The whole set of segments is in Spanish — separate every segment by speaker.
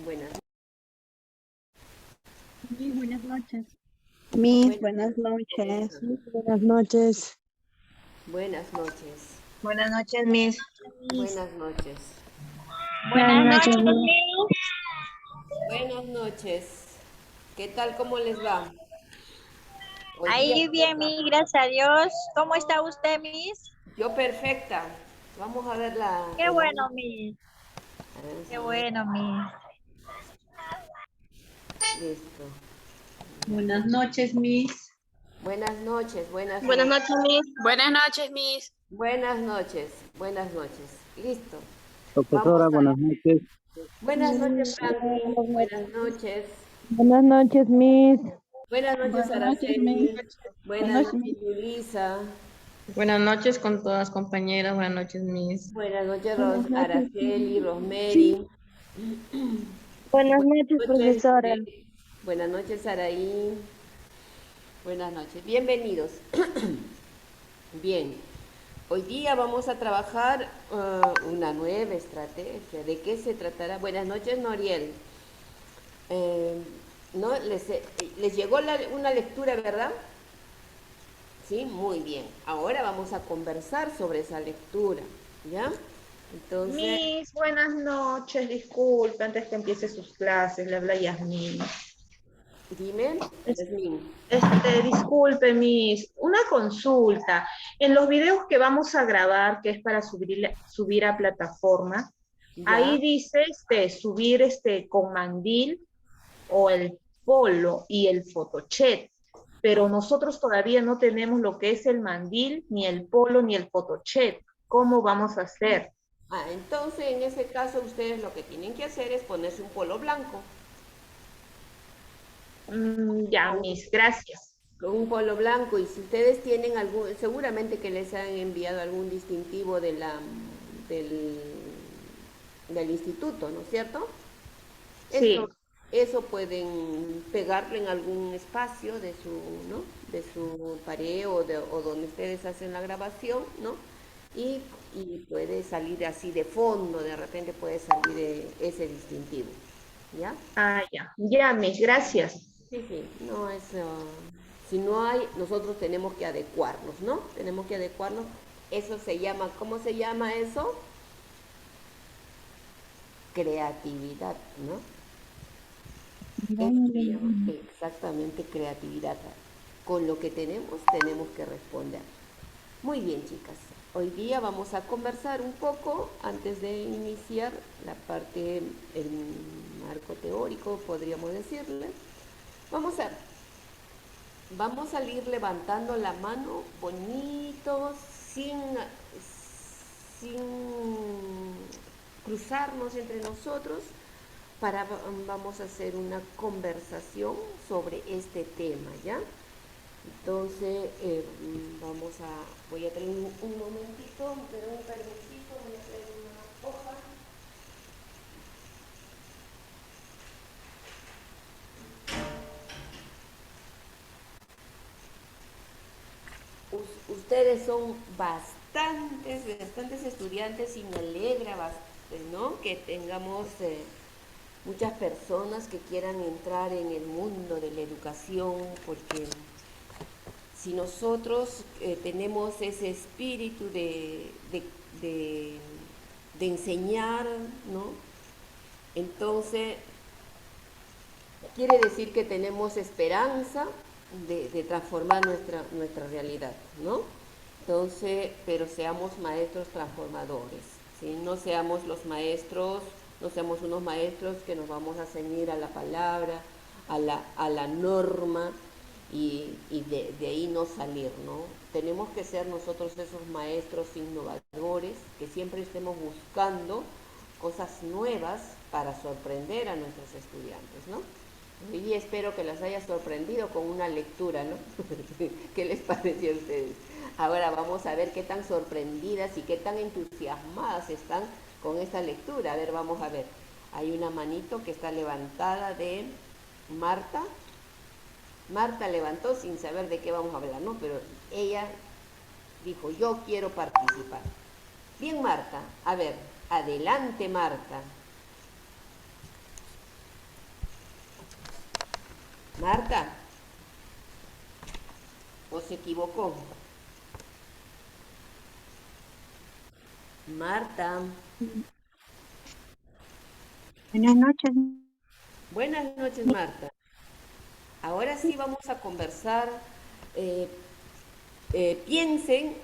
Speaker 1: Buenas,
Speaker 2: Sí, buenas noches.
Speaker 3: Miss,
Speaker 1: buenas,
Speaker 3: buenas noches.
Speaker 4: Buenas noches.
Speaker 1: buenas noches.
Speaker 2: Buenas noches, Miss.
Speaker 1: Buenas noches.
Speaker 2: Buenas noches,
Speaker 3: Miss.
Speaker 2: Miss.
Speaker 1: Buenas noches. ¿Qué tal? ¿Cómo les va? Hoy día,
Speaker 2: Ahí bien, Miss, gracias a Dios. ¿Cómo está usted, Miss?
Speaker 1: yo perfecta. Vamos a ver
Speaker 2: Qué bueno, Miss.
Speaker 1: Vamos
Speaker 2: Qué
Speaker 1: a ver.
Speaker 2: bueno, Miss.
Speaker 1: Listo.
Speaker 5: Buenas noches, Miss.
Speaker 1: Buenas noches, buenas
Speaker 6: Buenas
Speaker 1: noches.
Speaker 6: noches, Miss. Buenas noches, Miss.
Speaker 1: Buenas noches, buenas noches. Listo. Vamos
Speaker 4: Profesora,
Speaker 1: a ver.
Speaker 4: buenas noches.
Speaker 1: Buenas noches, Franklin. Buenas noches.
Speaker 4: Buenas noches, Miss.
Speaker 1: Buenas noches,
Speaker 3: Buenas noches, Miss.
Speaker 1: Araceli. Buenas
Speaker 3: Buenas
Speaker 1: noches, Yulisa.
Speaker 5: Buenas noches con todas las compañeras. Buenas noches, Miss.
Speaker 1: Buenas noches,
Speaker 3: Buenas noches,
Speaker 1: Araceli, Rosemary.
Speaker 4: Buenas
Speaker 1: Buenas
Speaker 4: noches,
Speaker 1: noches,
Speaker 4: profesora.
Speaker 1: buenas noches, Saraí. Buenas noches, bienvenidos. Bien, hoy día vamos a trabajar una nueva estrategia. ¿De qué se tratará? Buenas noches, Noriel. ¿No? Les llegó una lectura, ¿verdad? Sí, muy bien. Ahora vamos a conversar sobre esa lectura, ¿ya? Entonces,
Speaker 7: Miss, buenas noches, disculpe, antes que empiece sus clases, le habla Yasmin.
Speaker 1: dime,
Speaker 7: Es-
Speaker 1: Yasmín.
Speaker 7: Disculpe, Miss, una consulta. En los videos que vamos a grabar, que es para subir a plataforma,
Speaker 1: ¿Ya?
Speaker 7: ahí dice subir con mandil o el polo y el photochat, pero nosotros todavía no tenemos lo que es el mandil, ni el polo, ni el photochat. ¿Cómo vamos a hacer?
Speaker 1: Entonces en ese caso ustedes lo que tienen que hacer es ponerse un polo blanco.
Speaker 7: Ya, Miss, gracias.
Speaker 1: Con un polo blanco, y si ustedes tienen algún, seguramente que les han enviado algún distintivo del, del instituto, ¿no es cierto? Eso,
Speaker 7: Sí.
Speaker 1: eso pueden pegarlo en algún espacio de su, ¿no? De su pared o donde ustedes hacen la grabación, ¿no? Y puede salir así de fondo, de repente puede salir ese distintivo, ¿ya?
Speaker 7: Ya. Ya, Miss, gracias.
Speaker 1: Sí, sí, no es, si no hay, nosotros tenemos que adecuarnos, ¿no? Tenemos que adecuarnos. Eso se llama, ¿cómo se llama eso? Creatividad, ¿no? Eso se llama exactamente creatividad. Con lo que tenemos que responder. Muy bien, chicas. Hoy día vamos a conversar un poco antes de iniciar la parte, el marco teórico, podríamos decirle. Vamos a ir levantando la mano bonito, sin cruzarnos entre nosotros, vamos a hacer una conversación sobre este tema, ¿ya? Entonces, voy a traer un momentito, pero un permisito, voy a traer una hoja. Ustedes son bastantes estudiantes y me alegra bastante, ¿no? Que tengamos muchas personas que quieran entrar en el mundo de la educación, porque si nosotros tenemos ese espíritu de enseñar, ¿no? Entonces, quiere decir que tenemos esperanza de transformar nuestra realidad, ¿no? Entonces, pero seamos maestros transformadores, ¿sí? No seamos los maestros, no seamos unos maestros que nos vamos a ceñir a la palabra, a la norma y de ahí no salir, ¿no? Tenemos que ser nosotros esos maestros innovadores que siempre estemos buscando cosas nuevas para sorprender a nuestros estudiantes, ¿no? Y espero que las haya sorprendido con una lectura, ¿no? ¿Qué les pareció a ustedes? Ahora vamos a ver qué tan sorprendidas y qué tan entusiasmadas están con esta lectura. A ver, vamos a ver. Hay una manito que está levantada de Marta. Marta levantó sin saber de qué vamos a hablar, ¿no? Pero ella dijo, yo quiero participar. Bien, Marta. A ver, adelante, Marta. Marta, ¿o se equivocó? Marta,
Speaker 3: Buenas noches.
Speaker 1: buenas noches, Marta. Ahora sí vamos a conversar. eh, Piensen,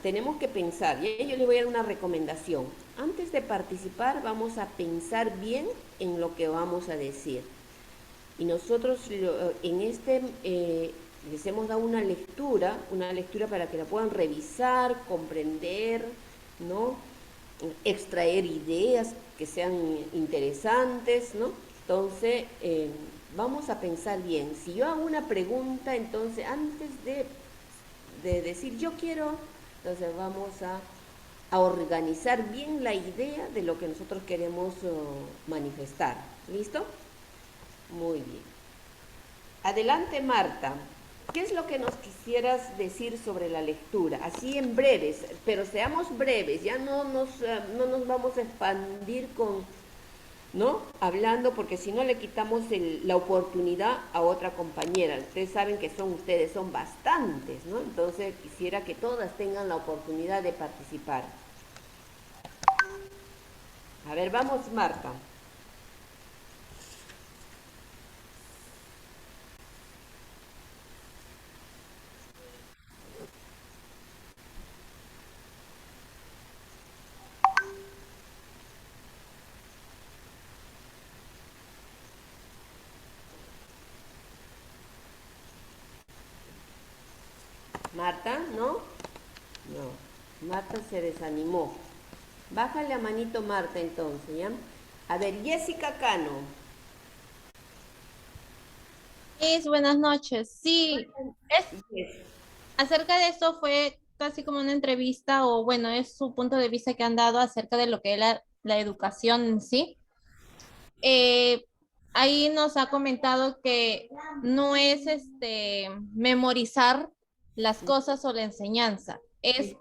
Speaker 1: tenemos que pensar, y yo les voy a dar una recomendación. Antes de participar vamos a pensar bien en lo que vamos a decir. Y nosotros les hemos dado una lectura para que la puedan revisar, comprender, ¿no? Extraer ideas que sean interesantes, ¿no? Entonces, vamos a pensar bien. Si yo hago una pregunta, entonces antes de decir yo quiero, entonces vamos a organizar bien la idea de lo que nosotros queremos manifestar. ¿Listo? Muy bien. Adelante, Marta. ¿Qué es lo que nos quisieras decir sobre la lectura? Así en breves, pero seamos breves, ya no nos vamos a expandir con, ¿no? Hablando, porque si no le quitamos la oportunidad a otra compañera. Ustedes saben que son bastantes, ¿no? Entonces quisiera que todas tengan la oportunidad de participar. A ver, vamos, Marta. Marta, ¿no? No. Marta se desanimó. Bájale la manito, Marta, entonces, ¿ya? A ver, Jessica Cano.
Speaker 8: Miss, buenas noches. Sí,
Speaker 1: Yes.
Speaker 8: acerca de esto fue casi como una entrevista, o bueno, es su punto de vista que han dado acerca de lo que es la educación en sí. Eh, Ahí nos ha comentado que no es memorizar las cosas o la enseñanza, es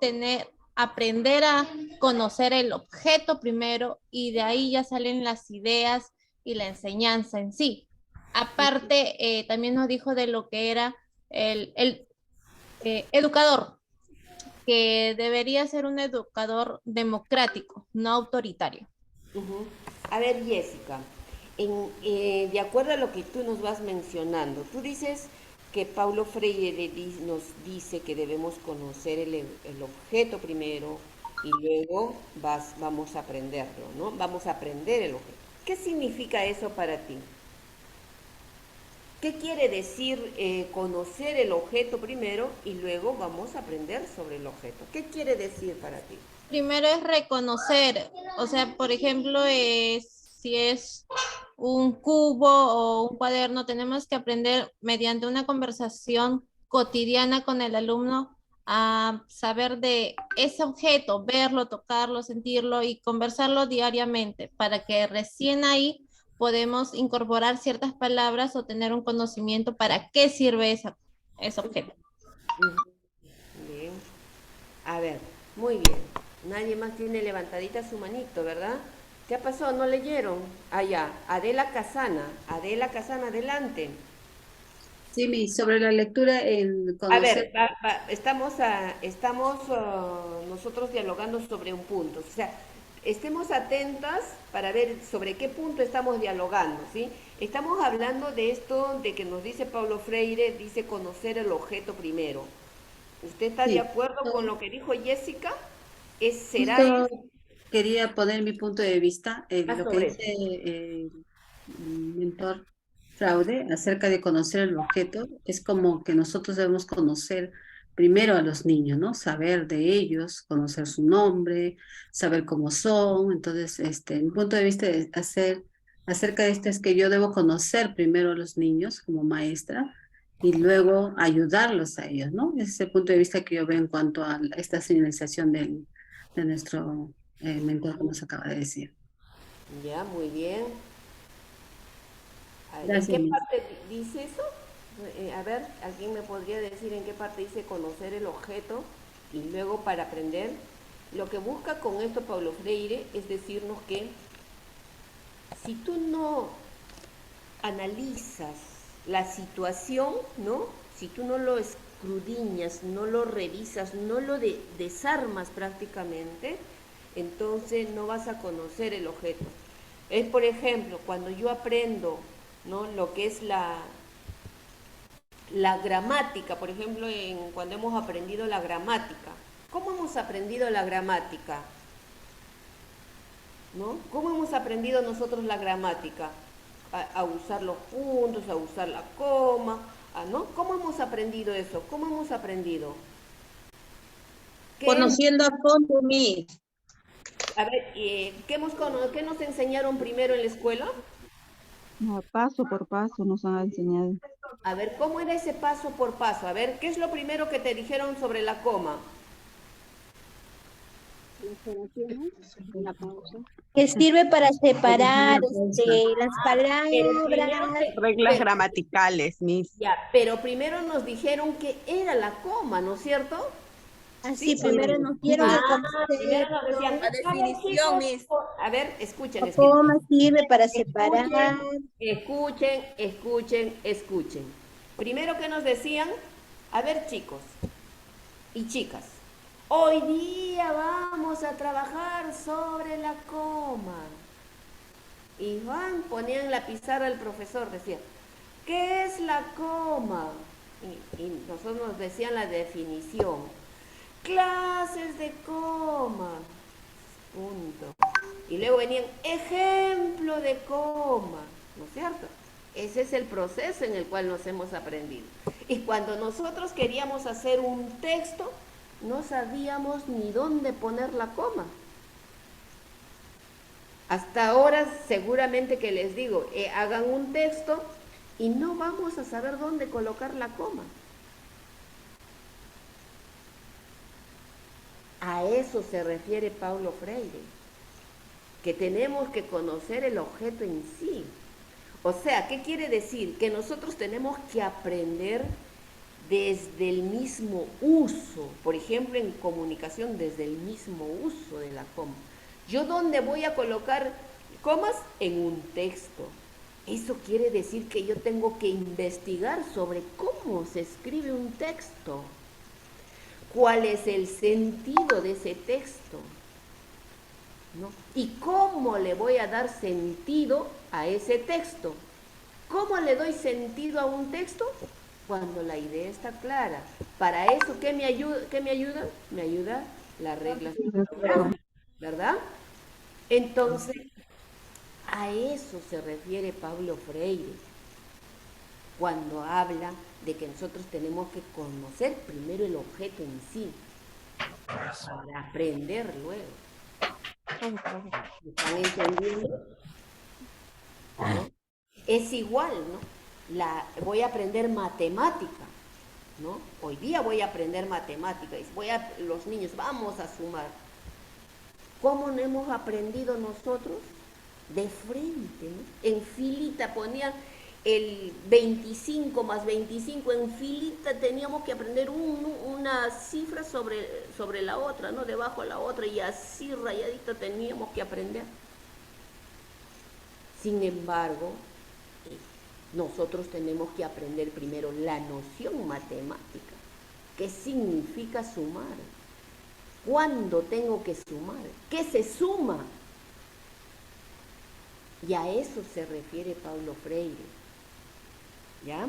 Speaker 8: aprender a conocer el objeto primero y de ahí ya salen las ideas y la enseñanza en sí. Aparte, también nos dijo de lo que era el educador, que debería ser un educador democrático, no autoritario.
Speaker 1: Ujú. A ver, Jessica, de acuerdo a lo que tú nos vas mencionando, tú dices que Paulo Freire nos dice que debemos conocer el objeto primero y luego vamos a aprenderlo, ¿no? Vamos a aprender el objeto. ¿Qué significa eso para ti? ¿Qué quiere decir conocer el objeto primero y luego vamos a aprender sobre el objeto? ¿Qué quiere decir para ti?
Speaker 8: Primero es reconocer, o sea, por ejemplo, si es un cubo o un cuaderno, tenemos que aprender mediante una conversación cotidiana con el alumno a saber de ese objeto, verlo, tocarlo, sentirlo y conversarlo diariamente para que recién ahí podemos incorporar ciertas palabras o tener un conocimiento para qué sirve ese objeto.
Speaker 1: Bien. A ver, muy bien. Nadie más tiene levantadita su manito, ¿verdad? ¿Qué pasó? ¿No leyeron? Allá, Adela Casana. Adela Casana, adelante.
Speaker 9: Sí, sobre la lectura en
Speaker 1: A ver,
Speaker 9: conocer.
Speaker 1: estamos nosotros dialogando sobre un punto. O sea, estemos atentas para ver sobre qué punto estamos dialogando, ¿sí? Estamos hablando de esto de que nos dice Paulo Freire, dice conocer el objeto primero. ¿Usted está de
Speaker 9: Sí,
Speaker 1: acuerdo con lo que dijo Jessica? ¿Será
Speaker 9: justo
Speaker 1: eso?
Speaker 9: quería poner mi punto de vista, lo que
Speaker 1: Sobre
Speaker 9: dice
Speaker 1: eso.
Speaker 9: el mentor Fraude acerca de conocer el objeto. Es como que nosotros debemos conocer primero a los niños, ¿no? Saber de ellos, conocer su nombre, saber cómo son. Entonces, mi punto de vista acerca de esto es que yo debo conocer primero a los niños como maestra y luego ayudarlos a ellos, ¿no? Ese es el punto de vista que yo veo en cuanto a esta señalización de nuestro mentor que nos acaba de decir.
Speaker 1: Ya, muy bien. ¿En
Speaker 9: Gracias,
Speaker 1: qué
Speaker 9: Miss.
Speaker 1: parte dice eso? A ver, ¿alguien me podría decir en qué parte dice conocer el objeto y luego para aprender? Lo que busca con esto Paulo Freire es decirnos que si tú no analizas la situación, ¿no? Si tú no lo escudriñas, no lo revisas, no lo desarmas prácticamente, entonces no vas a conocer el objeto. Es, por ejemplo, cuando yo aprendo, ¿no?, lo que es la gramática, por ejemplo, cuando hemos aprendido la gramática. ¿Cómo hemos aprendido la gramática? ¿No? ¿Cómo hemos aprendido nosotros la gramática? A usar los puntos, a usar la coma, ¿no? ¿Cómo hemos aprendido eso? ¿Cómo hemos aprendido?
Speaker 10: Conociendo a fondo, Miss.
Speaker 1: A ver, ¿qué nos enseñaron primero en la escuela?
Speaker 3: No, paso por paso nos han enseñado.
Speaker 1: A ver, ¿cómo era ese paso por paso? A ver, ¿qué es lo primero que te dijeron sobre la coma?
Speaker 4: Que sirve para separar las palabras.
Speaker 6: Reglas gramaticales, Miss.
Speaker 1: Ya, pero primero nos dijeron que era la coma, ¿no es cierto?
Speaker 4: Así, primero nos dieron el
Speaker 1: Primero nos decían,
Speaker 6: La definición, Miss.
Speaker 1: a ver, escuchen,
Speaker 4: La coma sirve para separar.
Speaker 1: Escuchen. Primero que nos decían, a ver, chicos y chicas, hoy día vamos a trabajar sobre la coma. Y ponían la pizarra al profesor, decía, ¿qué es la coma? Y nosotros nos decían la definición. Clases de coma. Punto. Y luego venían ejemplo de coma, ¿no es cierto? Ese es el proceso en el cual nos hemos aprendido. Y cuando nosotros queríamos hacer un texto, no sabíamos ni dónde poner la coma. Hasta ahora seguramente que les digo, hagan un texto y no vamos a saber dónde colocar la coma. A eso se refiere Paulo Freire, que tenemos que conocer el objeto en sí. O sea, ¿qué quiere decir? Que nosotros tenemos que aprender desde el mismo uso, por ejemplo, en comunicación, desde el mismo uso de la coma. ¿Yo dónde voy a colocar comas? En un texto. Eso quiere decir que yo tengo que investigar sobre cómo se escribe un texto. ¿Cuál es el sentido de ese texto? ¿No? ¿Y cómo le voy a dar sentido a ese texto? ¿Cómo le doy sentido a un texto? Cuando la idea está clara. Para eso, ¿qué me ayuda? Me ayuda la regla, ¿verdad? Entonces, a eso se refiere Paulo Freire cuando habla de que nosotros tenemos que conocer primero el objeto en sí para aprender luego. ¿Me están entendiendo? ¿No? Es igual, ¿no? Voy a aprender matemática, ¿no? Hoy día voy a aprender matemática y los niños, vamos a sumar. ¿Cómo no hemos aprendido nosotros? De frente, ¿no? En filita ponían el 25 más 25, en filita teníamos que aprender una cifra sobre la otra, ¿no? Debajo de la otra, y así rayadito teníamos que aprender. Sin embargo, nosotros tenemos que aprender primero la noción matemática. ¿Qué significa sumar? ¿Cuándo tengo que sumar? ¿Qué se suma? Y a eso se refiere Paulo Freire. ¿Ya?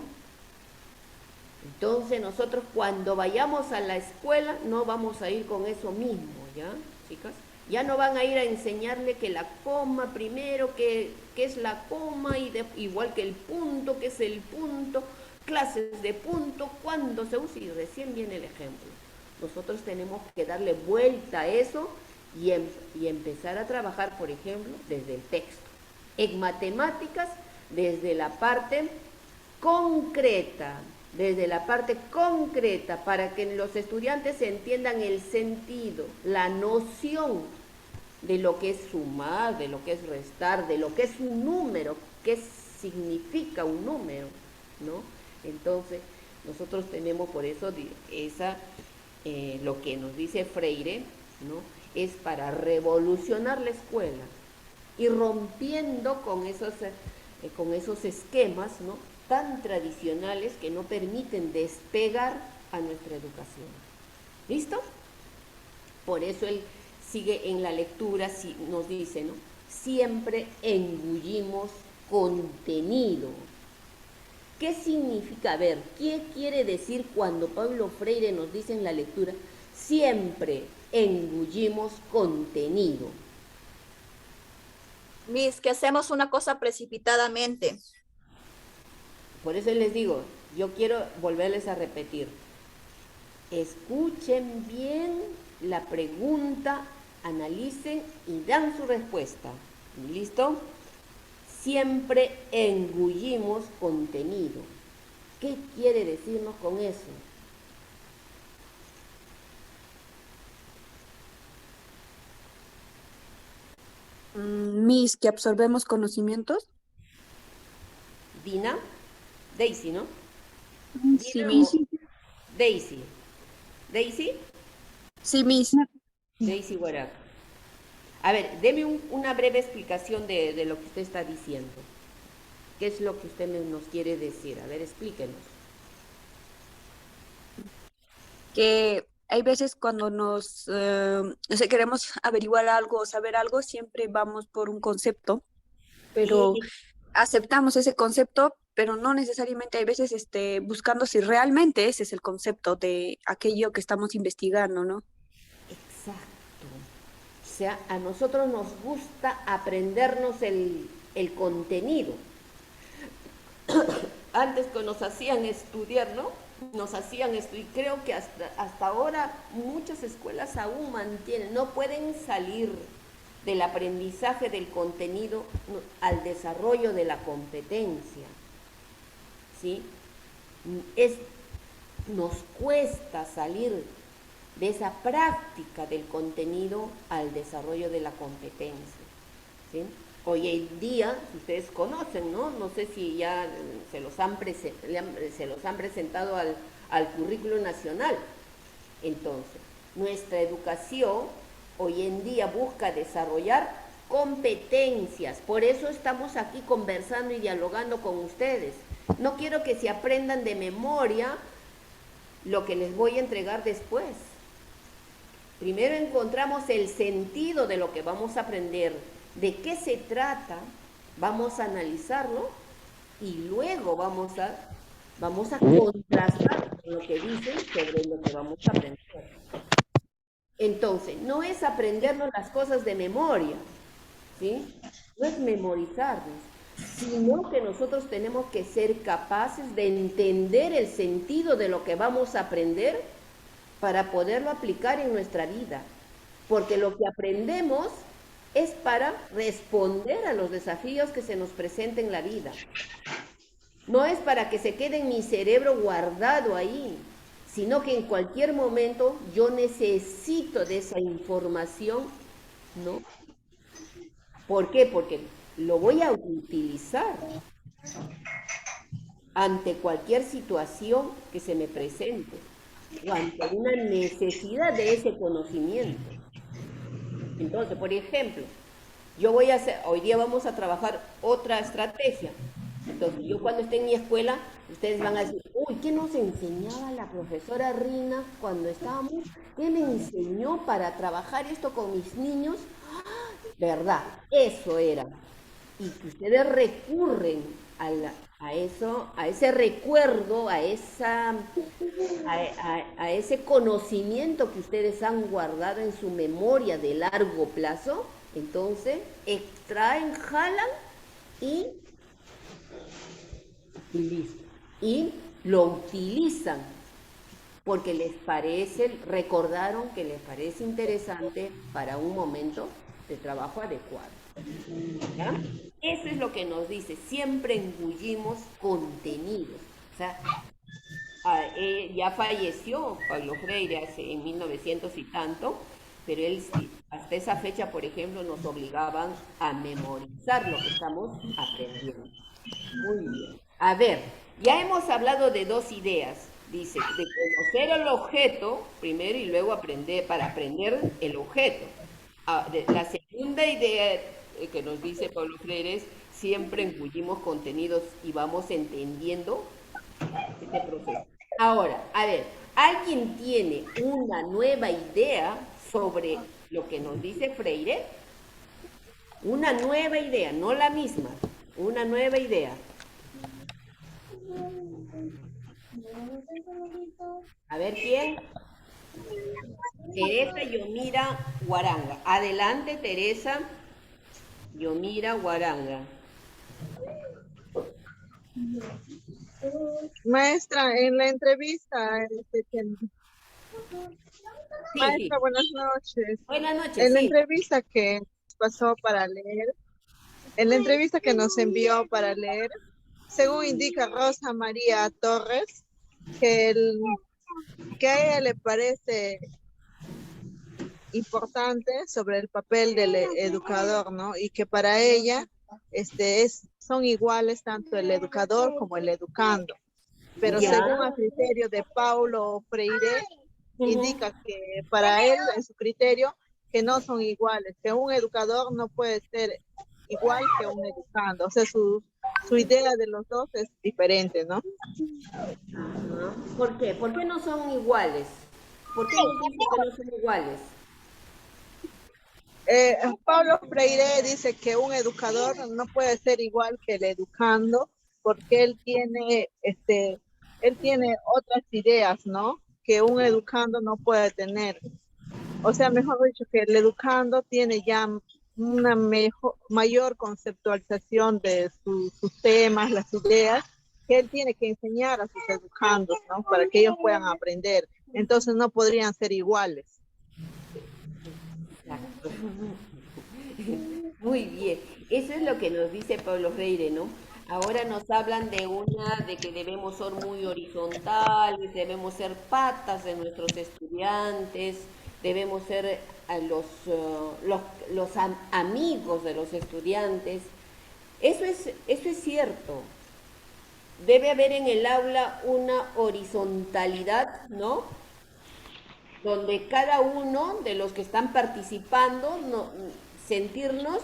Speaker 1: Entonces nosotros cuando vayamos a la escuela no vamos a ir con eso mismo, ¿ya, chicas? Ya no van a ir a enseñarle que la coma primero, qué es la coma, igual que el punto, qué es el punto, clases de punto, cuándo se usa, y recién viene el ejemplo. Nosotros tenemos que darle vuelta a eso y empezar a trabajar, por ejemplo, desde el texto. En matemáticas, desde la parte concreta, para que los estudiantes entiendan el sentido, la noción de lo que es sumar, de lo que es restar, de lo que es un número, qué significa un número, ¿no? Entonces, nosotros tenemos por eso lo que nos dice Freire, ¿no? Es para revolucionar la escuela y rompiendo con esos esquemas, ¿no? tan tradicionales que no permiten despegar a nuestra educación. ¿Listo? Por eso él sigue en la lectura, nos dice, ¿no? Siempre engullimos contenido. ¿Qué significa? A ver, ¿qué quiere decir cuando Pablo Freire nos dice en la lectura, siempre engullimos contenido?
Speaker 10: Miss, que hacemos una cosa precipitadamente.
Speaker 1: Por eso les digo, yo quiero volverles a repetir. Escuchen bien la pregunta, analicen y dan su respuesta. ¿Listo? Siempre engullimos contenido. ¿Qué quiere decirnos con eso?
Speaker 11: Miss, que absorbemos conocimientos.
Speaker 1: Dina, Daisy, ¿no?
Speaker 11: Sí,
Speaker 1: Dina
Speaker 11: Miss.
Speaker 1: Daisy. ¿Daisy?
Speaker 11: Sí, Miss.
Speaker 1: Daisy Guarac. A ver, deme una breve explicación de lo que usted está diciendo. ¿Qué es lo que usted nos quiere decir? A ver, explíquenos.
Speaker 11: Que hay veces cuando queremos averiguar algo o saber algo, siempre vamos por un concepto, pero aceptamos ese concepto, pero no necesariamente hay veces buscando si realmente ese es el concepto de aquello que estamos investigando, ¿no?
Speaker 1: Exacto. O sea, a nosotros nos gusta aprendernos el contenido. Antes que nos hacían estudiar, ¿no? Nos hacían estudiar, y creo que hasta ahora muchas escuelas aún mantienen, no pueden salir del aprendizaje del contenido al desarrollo de la competencia. ¿Sí? Nos cuesta salir de esa práctica del contenido al desarrollo de la competencia. ¿Sí? Hoy en día, ustedes conocen, ¿no? No sé si ya se los han presentado al currículo nacional. Entonces, nuestra educación hoy en día busca desarrollar competencias. Por eso estamos aquí conversando y dialogando con ustedes. No quiero que se aprendan de memoria lo que les voy a entregar después. Primero encontramos el sentido de lo que vamos a aprender, de qué se trata, vamos a analizarlo y luego vamos a contrastar lo que dicen sobre lo que vamos a aprender. Entonces, no es aprendernos las cosas de memoria, ¿sí? No es memorizarnos, sino que nosotros tenemos que ser capaces de entender el sentido de lo que vamos a aprender para poderlo aplicar en nuestra vida. Porque lo que aprendemos es para responder a los desafíos que se nos presenten en la vida. No es para que se quede en mi cerebro guardado ahí, sino que en cualquier momento yo necesito de esa información, ¿no? ¿Por qué? Porque lo voy a utilizar ante cualquier situación que se me presente o ante una necesidad de ese conocimiento. Entonces, por ejemplo, hoy día vamos a trabajar otra estrategia. Entonces, yo cuando esté en mi escuela, ustedes van a decir, uy, ¿qué nos enseñaba la profesora Rina cuando estábamos? ¿Qué me enseñó para trabajar esto con mis niños? ¡Ah! ¿Verdad? Eso era. Y que ustedes recurren a eso, a ese recuerdo, a ese conocimiento que ustedes han guardado en su memoria de largo plazo. Entonces, extraen, jalan y listo. Y lo utilizan porque recordaron que les parece interesante para un momento de trabajo adecuado. ¿Ya? Eso es lo que nos dice, siempre engullimos contenidos. O sea, ya falleció Pablo Freire en 1900 y tanto, pero él hasta esa fecha, por ejemplo, nos obligaban a memorizar lo que estamos aprendiendo. Muy bien. A ver, ya hemos hablado de dos ideas. Dice, de conocer el objeto primero y luego para aprender el objeto. La segunda idea que nos dice Pablo Freire es siempre engullimos contenidos y vamos entendiendo este proceso. Ahora, a ver, ¿alguien tiene una nueva idea sobre lo que nos dice Freire? Una nueva idea, no la misma, una nueva idea. A ver, ¿quién? Teresa Yomira Guaranga. Adelante, Teresa Yomira Guaranga.
Speaker 12: Maestra, en la entrevista,
Speaker 1: Sí,
Speaker 12: maestra,
Speaker 1: sí.
Speaker 12: buenas noches.
Speaker 1: Buenas noches,
Speaker 12: En la
Speaker 1: sí.
Speaker 12: entrevista que nos pasó para leer, en la entrevista que nos envió para leer, según indica Rosa María Torres, que a ella le parece importante sobre el papel del educador, ¿no? Y que para ella son iguales tanto el educador como el educando. Pero
Speaker 1: Ya.
Speaker 12: según el criterio de Paulo Freire, indica que para él, en su criterio, que no son iguales, que un educador no puede ser igual que un educando. O sea, su idea de los dos es diferente, ¿no?
Speaker 1: Ajá. ¿Por qué? ¿Por qué no son iguales? ¿Por qué nos dice que no son iguales?
Speaker 12: Paulo Freire dice que un educador no puede ser igual que el educando porque él tiene otras ideas, ¿no? Que un educando no puede tener. O sea, mejor dicho, que el educando tiene ya una mayor conceptualización de sus temas, las ideas, que él tiene que enseñar a sus educandos, ¿no? Para que ellos puedan aprender. Entonces no podrían ser iguales.
Speaker 1: Exacto. Muy bien. Eso es lo que nos dice Pablo Freire, ¿no? Ahora nos hablan de que debemos ser muy horizontales, debemos ser patas de nuestros estudiantes, debemos ser amigos de los estudiantes. Eso es cierto. Debe haber en el aula una horizontalidad, ¿no? Donde cada uno de los que están participando sentirnos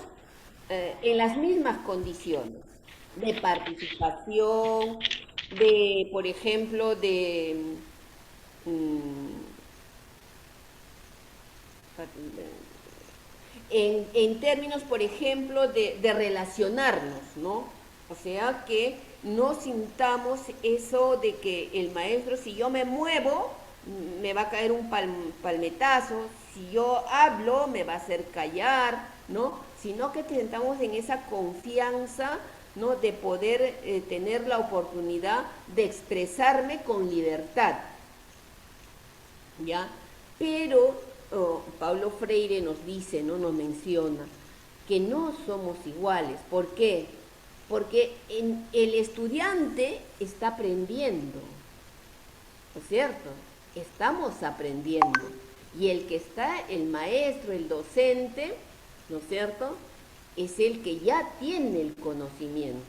Speaker 1: en las mismas condiciones de participación, por ejemplo, en términos, por ejemplo, de relacionarnos, ¿no? O sea, que no sintamos eso de que el maestro, si yo me muevo, me va a caer un palmetazo, si yo hablo, me va a hacer callar, ¿no? Sino que sintamos en esa confianza, ¿no? De poder tener la oportunidad de expresarme con libertad, ¿ya? Pero Paulo Freire nos dice, ¿no? Nos menciona que no somos iguales. ¿Por qué? Porque el estudiante está aprendiendo, ¿no es cierto? Estamos aprendiendo. Y el que está, el maestro, el docente, ¿no es cierto?, es el que ya tiene el conocimiento.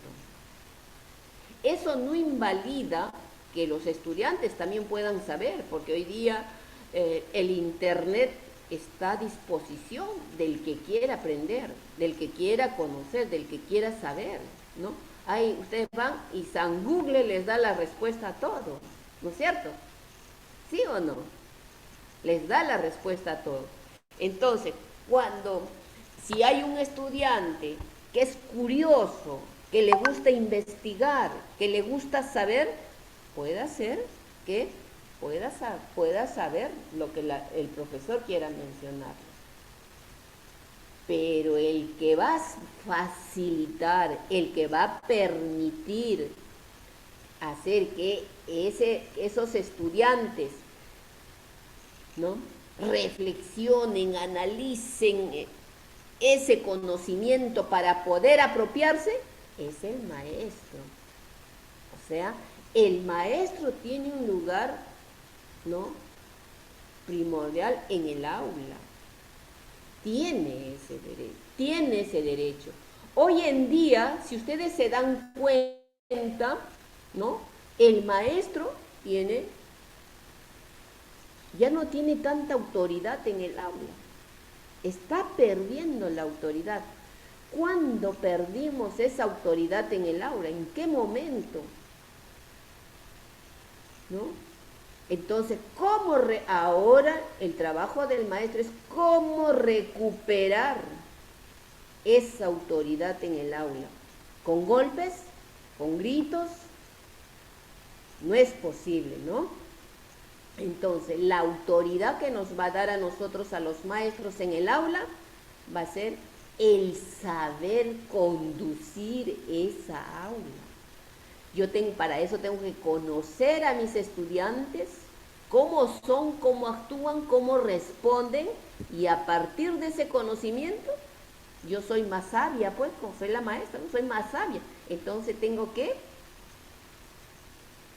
Speaker 1: Eso no invalida que los estudiantes también puedan saber, porque hoy día el Internet está a disposición del que quiera aprender, del que quiera conocer, del que quiera saber, ¿no? Ahí ustedes van y San Google les da la respuesta a todo, ¿no es cierto? ¿Sí o no? Les da la respuesta a todo. Entonces, si hay un estudiante que es curioso, que le gusta investigar, que le gusta saber, puede ser que pueda saber lo que el profesor quiera mencionar. Pero el que va a facilitar, el que va a permitir hacer que esos estudiantes, ¿no?, reflexionen, analicen ese conocimiento para poder apropiarse, es el maestro. O sea, el maestro tiene un lugar, ¿no?, primordial en el aula. Tiene ese derecho. Hoy en día, si ustedes se dan cuenta, ¿no?, el maestro ya no tiene tanta autoridad en el aula. Está perdiendo la autoridad. ¿Cuándo perdimos esa autoridad en el aula? ¿En qué momento? ¿No? Entonces, ahora el trabajo del maestro es cómo recuperar esa autoridad en el aula? ¿Con golpes? ¿Con gritos? No es posible, ¿no? Entonces, la autoridad que nos va a dar a nosotros, a los maestros en el aula, va a ser el saber conducir esa aula. Para eso tengo que conocer a mis estudiantes, cómo son, cómo actúan, cómo responden, y a partir de ese conocimiento, yo soy más sabia, pues, como soy la maestra, ¿no? Soy más sabia. Entonces tengo que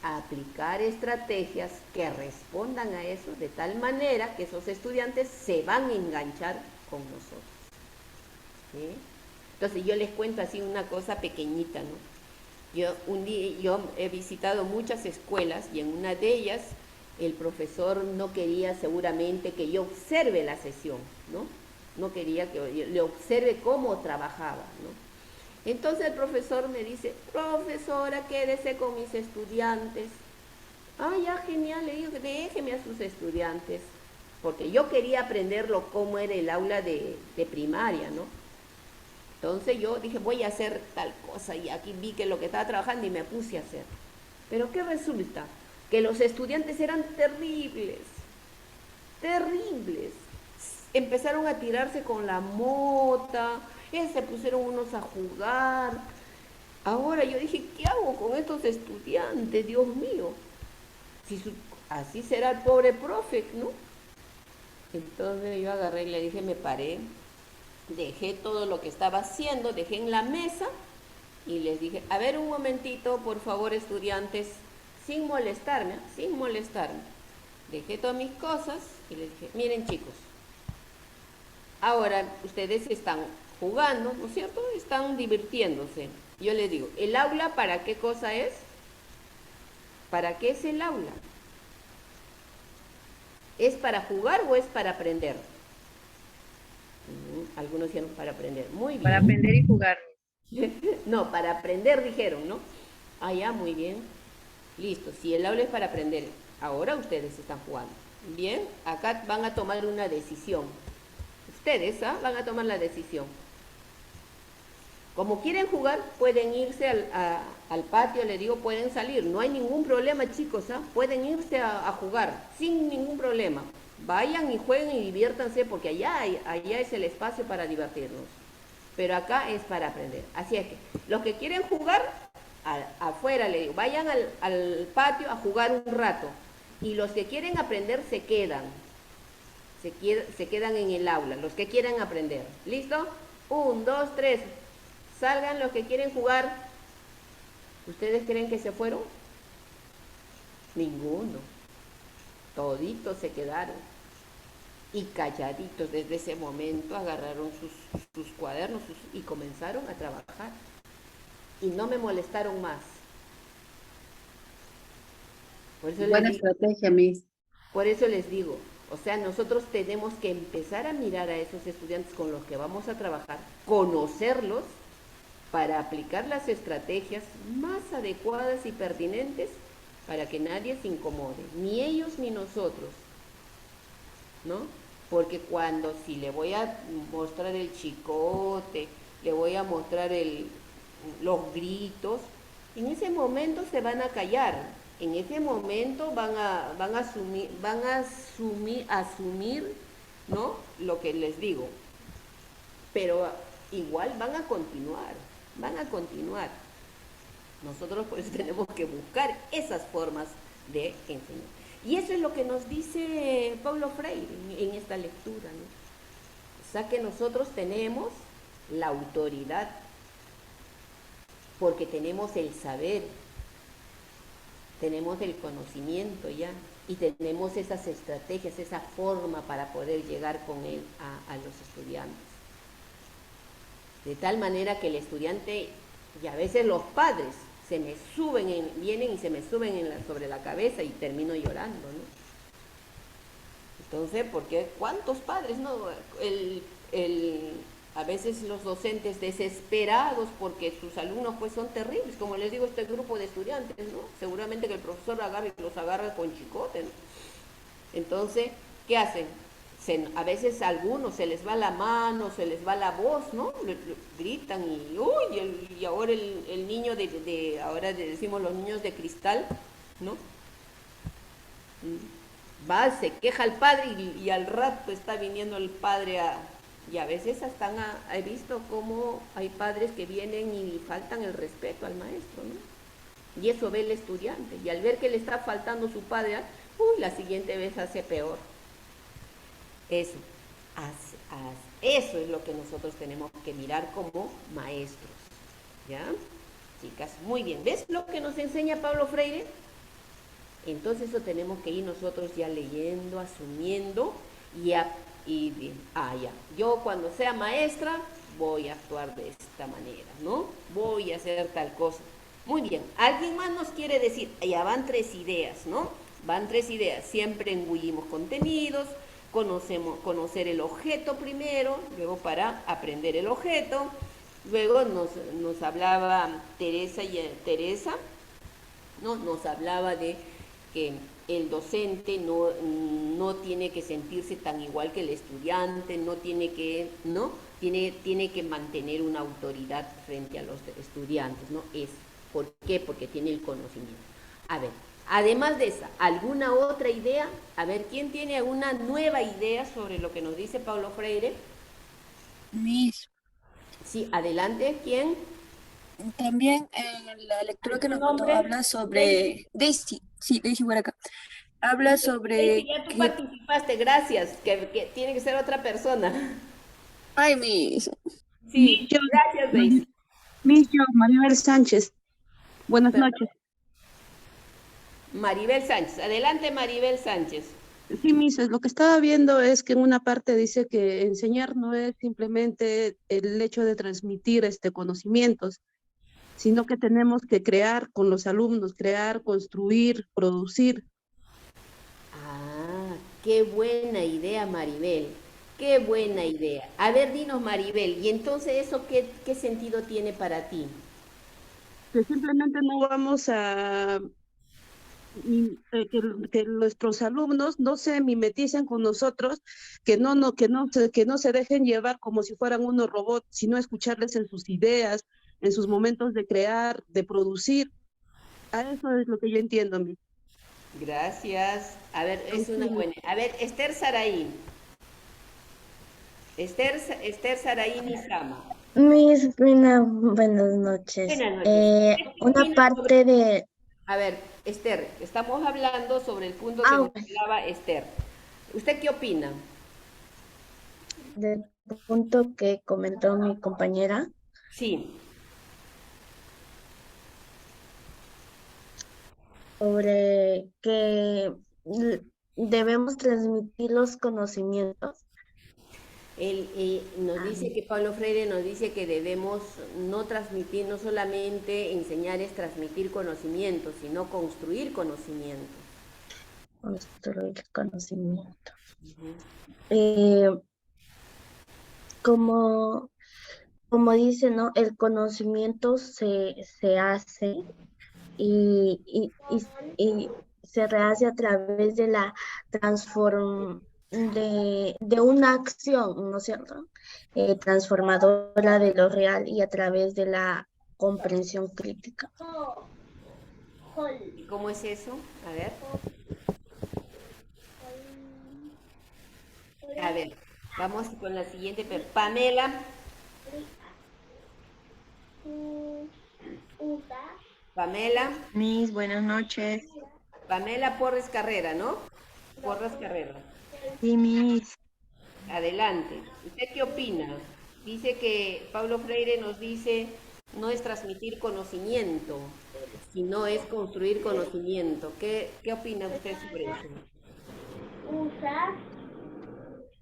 Speaker 1: aplicar estrategias que respondan a eso, de tal manera que esos estudiantes se van a enganchar con nosotros. ¿Sí? Entonces yo les cuento así una cosa pequeñita, ¿no? Yo he visitado muchas escuelas y en una de ellas el profesor no quería seguramente que yo observe la sesión, ¿no? No quería que yo le observe cómo trabajaba, ¿no? Entonces el profesor me dice, profesora, quédese con mis estudiantes. Ah, ya, genial, le digo, déjeme a sus estudiantes, porque yo quería aprenderlo cómo era el aula de primaria, ¿no? Entonces yo dije, voy a hacer tal cosa, y aquí vi que lo que estaba trabajando y me puse a hacer. Pero ¿qué resulta? Que los estudiantes eran terribles, terribles. Empezaron a tirarse con la mota, se pusieron unos a jugar. Ahora yo dije, ¿qué hago con estos estudiantes? Dios mío. Así será el pobre profe, ¿no? Entonces yo agarré y le dije, me paré, dejé todo lo que estaba haciendo, dejé en la mesa y les dije, a ver un momentito, por favor, estudiantes, sin molestarme, sin molestarme. Dejé todas mis cosas y les dije, miren chicos, ahora ustedes están jugando, ¿no es cierto? Están divirtiéndose. Yo les digo, ¿el aula para qué cosa es? ¿Para qué es el aula? ¿Es para jugar o es para aprender? Algunos dijeron para aprender. Muy bien.
Speaker 5: Para aprender y jugar.
Speaker 1: No, para aprender dijeron, ¿no? Ah, ya, muy bien. Listo, si el aula es para aprender, ahora ustedes están jugando. Bien, acá van a tomar una decisión. Ustedes van a tomar la decisión. Como quieren jugar, pueden irse al patio, le digo, pueden salir. No hay ningún problema, chicos, pueden irse a jugar sin ningún problema. Vayan y jueguen y diviértanse, porque allá es el espacio para divertirnos. Pero acá es para aprender. Así es que los que quieren jugar, afuera, le digo, vayan al patio a jugar un rato. Y los que quieren aprender se quedan. Se quedan en el aula, los que quieran aprender. ¿Listo? 1, 2, 3. Salgan los que quieren jugar. ¿Ustedes creen que se fueron? Ninguno. Toditos se quedaron. Y calladitos desde ese momento agarraron sus cuadernos y comenzaron a trabajar. Y no me molestaron más. Por eso
Speaker 9: Buena estrategia, Miss.
Speaker 1: Por eso les digo, o sea, nosotros tenemos que empezar a mirar a esos estudiantes con los que vamos a trabajar, conocerlos, para aplicar las estrategias más adecuadas y pertinentes para que nadie se incomode, ni ellos ni nosotros, ¿no? Porque si le voy a mostrar el chicote, le voy a mostrar los gritos, en ese momento se van a callar, en ese momento van a asumir, ¿no? Lo que les digo, pero igual van a continuar. Nosotros por eso tenemos que buscar esas formas de enseñar. Y eso es lo que nos dice Paulo Freire en esta lectura, ¿no? O sea que nosotros tenemos la autoridad, porque tenemos el saber, tenemos el conocimiento ya, y tenemos esas estrategias, esa forma para poder llegar con él a los estudiantes. De tal manera que el estudiante, y a veces los padres, vienen y se me suben sobre la cabeza y termino llorando, ¿no? Entonces, porque ¿cuántos padres, no? A veces los docentes desesperados porque sus alumnos pues son terribles, como les digo, este grupo de estudiantes, ¿no? Seguramente que el profesor los agarra con chicote, ¿no? Entonces, ¿qué hacen? A veces a algunos se les va la mano, se les va la voz, ¿no? Gritan y, uy, y ahora el niño ahora decimos los niños de cristal, ¿no? Va, se queja al padre y al rato está viniendo el padre y a veces hasta he visto cómo hay padres que vienen y faltan el respeto al maestro, ¿no? Y eso ve el estudiante, y al ver que le está faltando su padre, uy, la siguiente vez hace peor. Eso es lo que nosotros tenemos que mirar como maestros, ¿ya? Chicas, muy bien. ¿Ves lo que nos enseña Pablo Freire? Entonces eso tenemos que ir nosotros ya leyendo, asumiendo ya. Yo cuando sea maestra voy a actuar de esta manera, ¿no? Voy a hacer tal cosa. Muy bien. ¿Alguien más nos quiere decir? Ya van 3 ideas, ¿no? Van 3 ideas. Siempre engullimos contenidos, conocer el objeto primero, luego para aprender el objeto. Luego nos hablaba Teresa, ¿no? Nos hablaba de que el docente no tiene que sentirse tan igual que el estudiante, tiene que mantener una autoridad frente a los estudiantes, ¿no? ¿Por qué? Porque tiene el conocimiento. A ver, además de esa, ¿alguna otra idea? A ver, ¿quién tiene alguna nueva idea sobre lo que nos dice Paulo Freire?
Speaker 11: Miss.
Speaker 1: Sí, adelante, ¿quién?
Speaker 11: También la lectura que nos mandó habla sobre Daisy, sí, Daisy Huaraca. Habla sobre
Speaker 1: Ya tú participaste, gracias, que tiene que ser otra persona.
Speaker 11: Ay, Miss.
Speaker 1: Sí, gracias, Daisy.
Speaker 13: Miss, yo, Maribel Sánchez. Buenas noches.
Speaker 1: Maribel Sánchez, adelante Maribel Sánchez.
Speaker 13: Sí, Miss, lo que estaba viendo es que en una parte dice que enseñar no es simplemente el hecho de transmitir conocimientos, sino que tenemos que crear con los alumnos, construir, producir.
Speaker 1: Ah, qué buena idea, Maribel, qué buena idea. A ver, dinos, Maribel, ¿y entonces eso qué sentido tiene para ti?
Speaker 13: Que simplemente no vamos a que nuestros alumnos no se mimeticen con nosotros, que no se dejen llevar como si fueran unos robots, sino escucharles en sus ideas, en sus momentos de crear, de producir. A eso es lo que yo entiendo, mi.
Speaker 1: Gracias. A ver, es una buena. A ver, Esther Saraí. Esther Saraí Nizama.
Speaker 14: Mis buenas noches.
Speaker 1: Buenas noches.
Speaker 14: Una parte de...
Speaker 1: A ver, Esther, estamos hablando sobre el punto que nos hablaba Esther. ¿Usted qué opina?
Speaker 14: Del punto que comentó mi compañera.
Speaker 1: Sí.
Speaker 14: Sobre que debemos transmitir los conocimientos.
Speaker 1: Nos dice que Paulo Freire nos dice que debemos no transmitir, no solamente enseñar es transmitir conocimiento, sino construir conocimiento.
Speaker 14: Construir conocimiento.
Speaker 1: Uh-huh.
Speaker 14: Como dice, ¿no? El conocimiento se hace y se rehace a través de la transformación. De una acción, ¿no es cierto? Transformadora de lo real y a través de la comprensión crítica.
Speaker 1: ¿Y cómo es eso? A ver, vamos con la siguiente. Pamela. Pamela.
Speaker 15: Miss, buenas noches.
Speaker 1: Pamela Porres Carrera, ¿no? Porres Carrera.
Speaker 15: Sí, Miss.
Speaker 1: Adelante. ¿Usted qué opina? Dice que Paulo Freire nos dice no es transmitir conocimiento, sino es construir conocimiento. ¿Qué opina usted sobre eso?
Speaker 4: Usa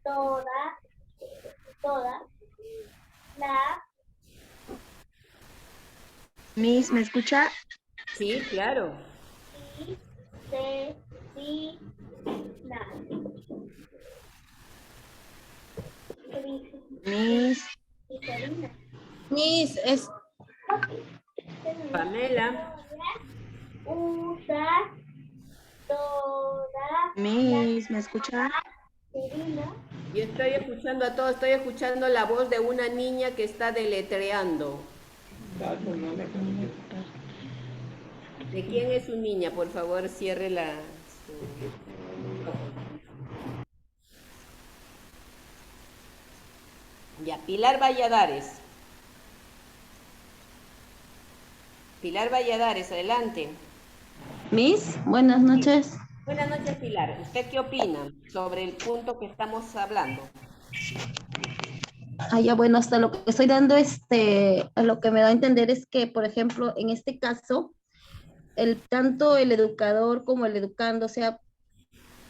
Speaker 4: toda la...
Speaker 15: Miss, ¿me escucha?
Speaker 1: Sí, claro.
Speaker 15: Miss.
Speaker 8: Miss, es
Speaker 1: Pamela.
Speaker 4: Usar toda
Speaker 15: Miss, ¿me escucha?
Speaker 1: Yo estoy escuchando a todos, estoy escuchando la voz de una niña que está deletreando. ¿De quién es su niña? Por favor, cierre la... Ya, Pilar Valladares. Pilar Valladares, adelante.
Speaker 16: Miss, buenas noches.
Speaker 1: Buenas noches, Pilar. ¿Usted qué opina sobre el punto que estamos hablando?
Speaker 16: Ya bueno, hasta lo que estoy dando, a lo que me da a entender es que, por ejemplo, en este caso, tanto el educador como el educando, o sea,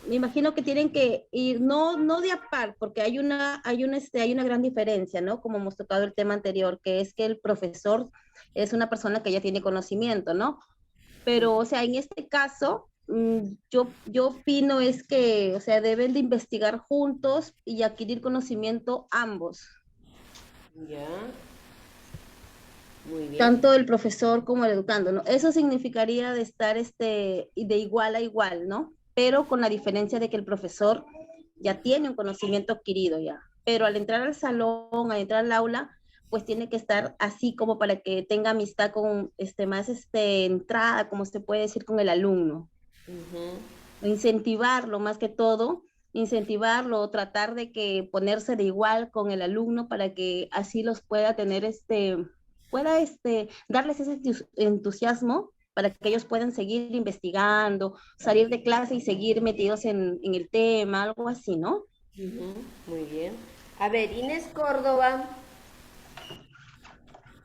Speaker 16: me imagino que tienen que ir, no de a par, porque hay una gran diferencia, ¿no? Como hemos tocado el tema anterior, que es que el profesor es una persona que ya tiene conocimiento, ¿no? Pero, o sea, en este caso, yo opino es que, o sea, deben de investigar juntos y adquirir conocimiento ambos.
Speaker 1: Ya. Muy bien.
Speaker 16: Tanto el profesor como el educando, ¿no? Eso significaría de estar de igual a igual, ¿no? Pero con la diferencia de que el profesor ya tiene un conocimiento adquirido ya. Pero al entrar al salón, al entrar al aula, pues tiene que estar así como para que tenga amistad con más entrada, como se puede decir, con el alumno. Incentivarlo más que todo, incentivarlo, tratar de que ponerse de igual con el alumno para que así los pueda tener darles ese entusiasmo para que ellos puedan seguir investigando, salir de clase y seguir metidos en el tema, algo así, ¿no?
Speaker 1: Muy bien. A ver, Inés Córdoba.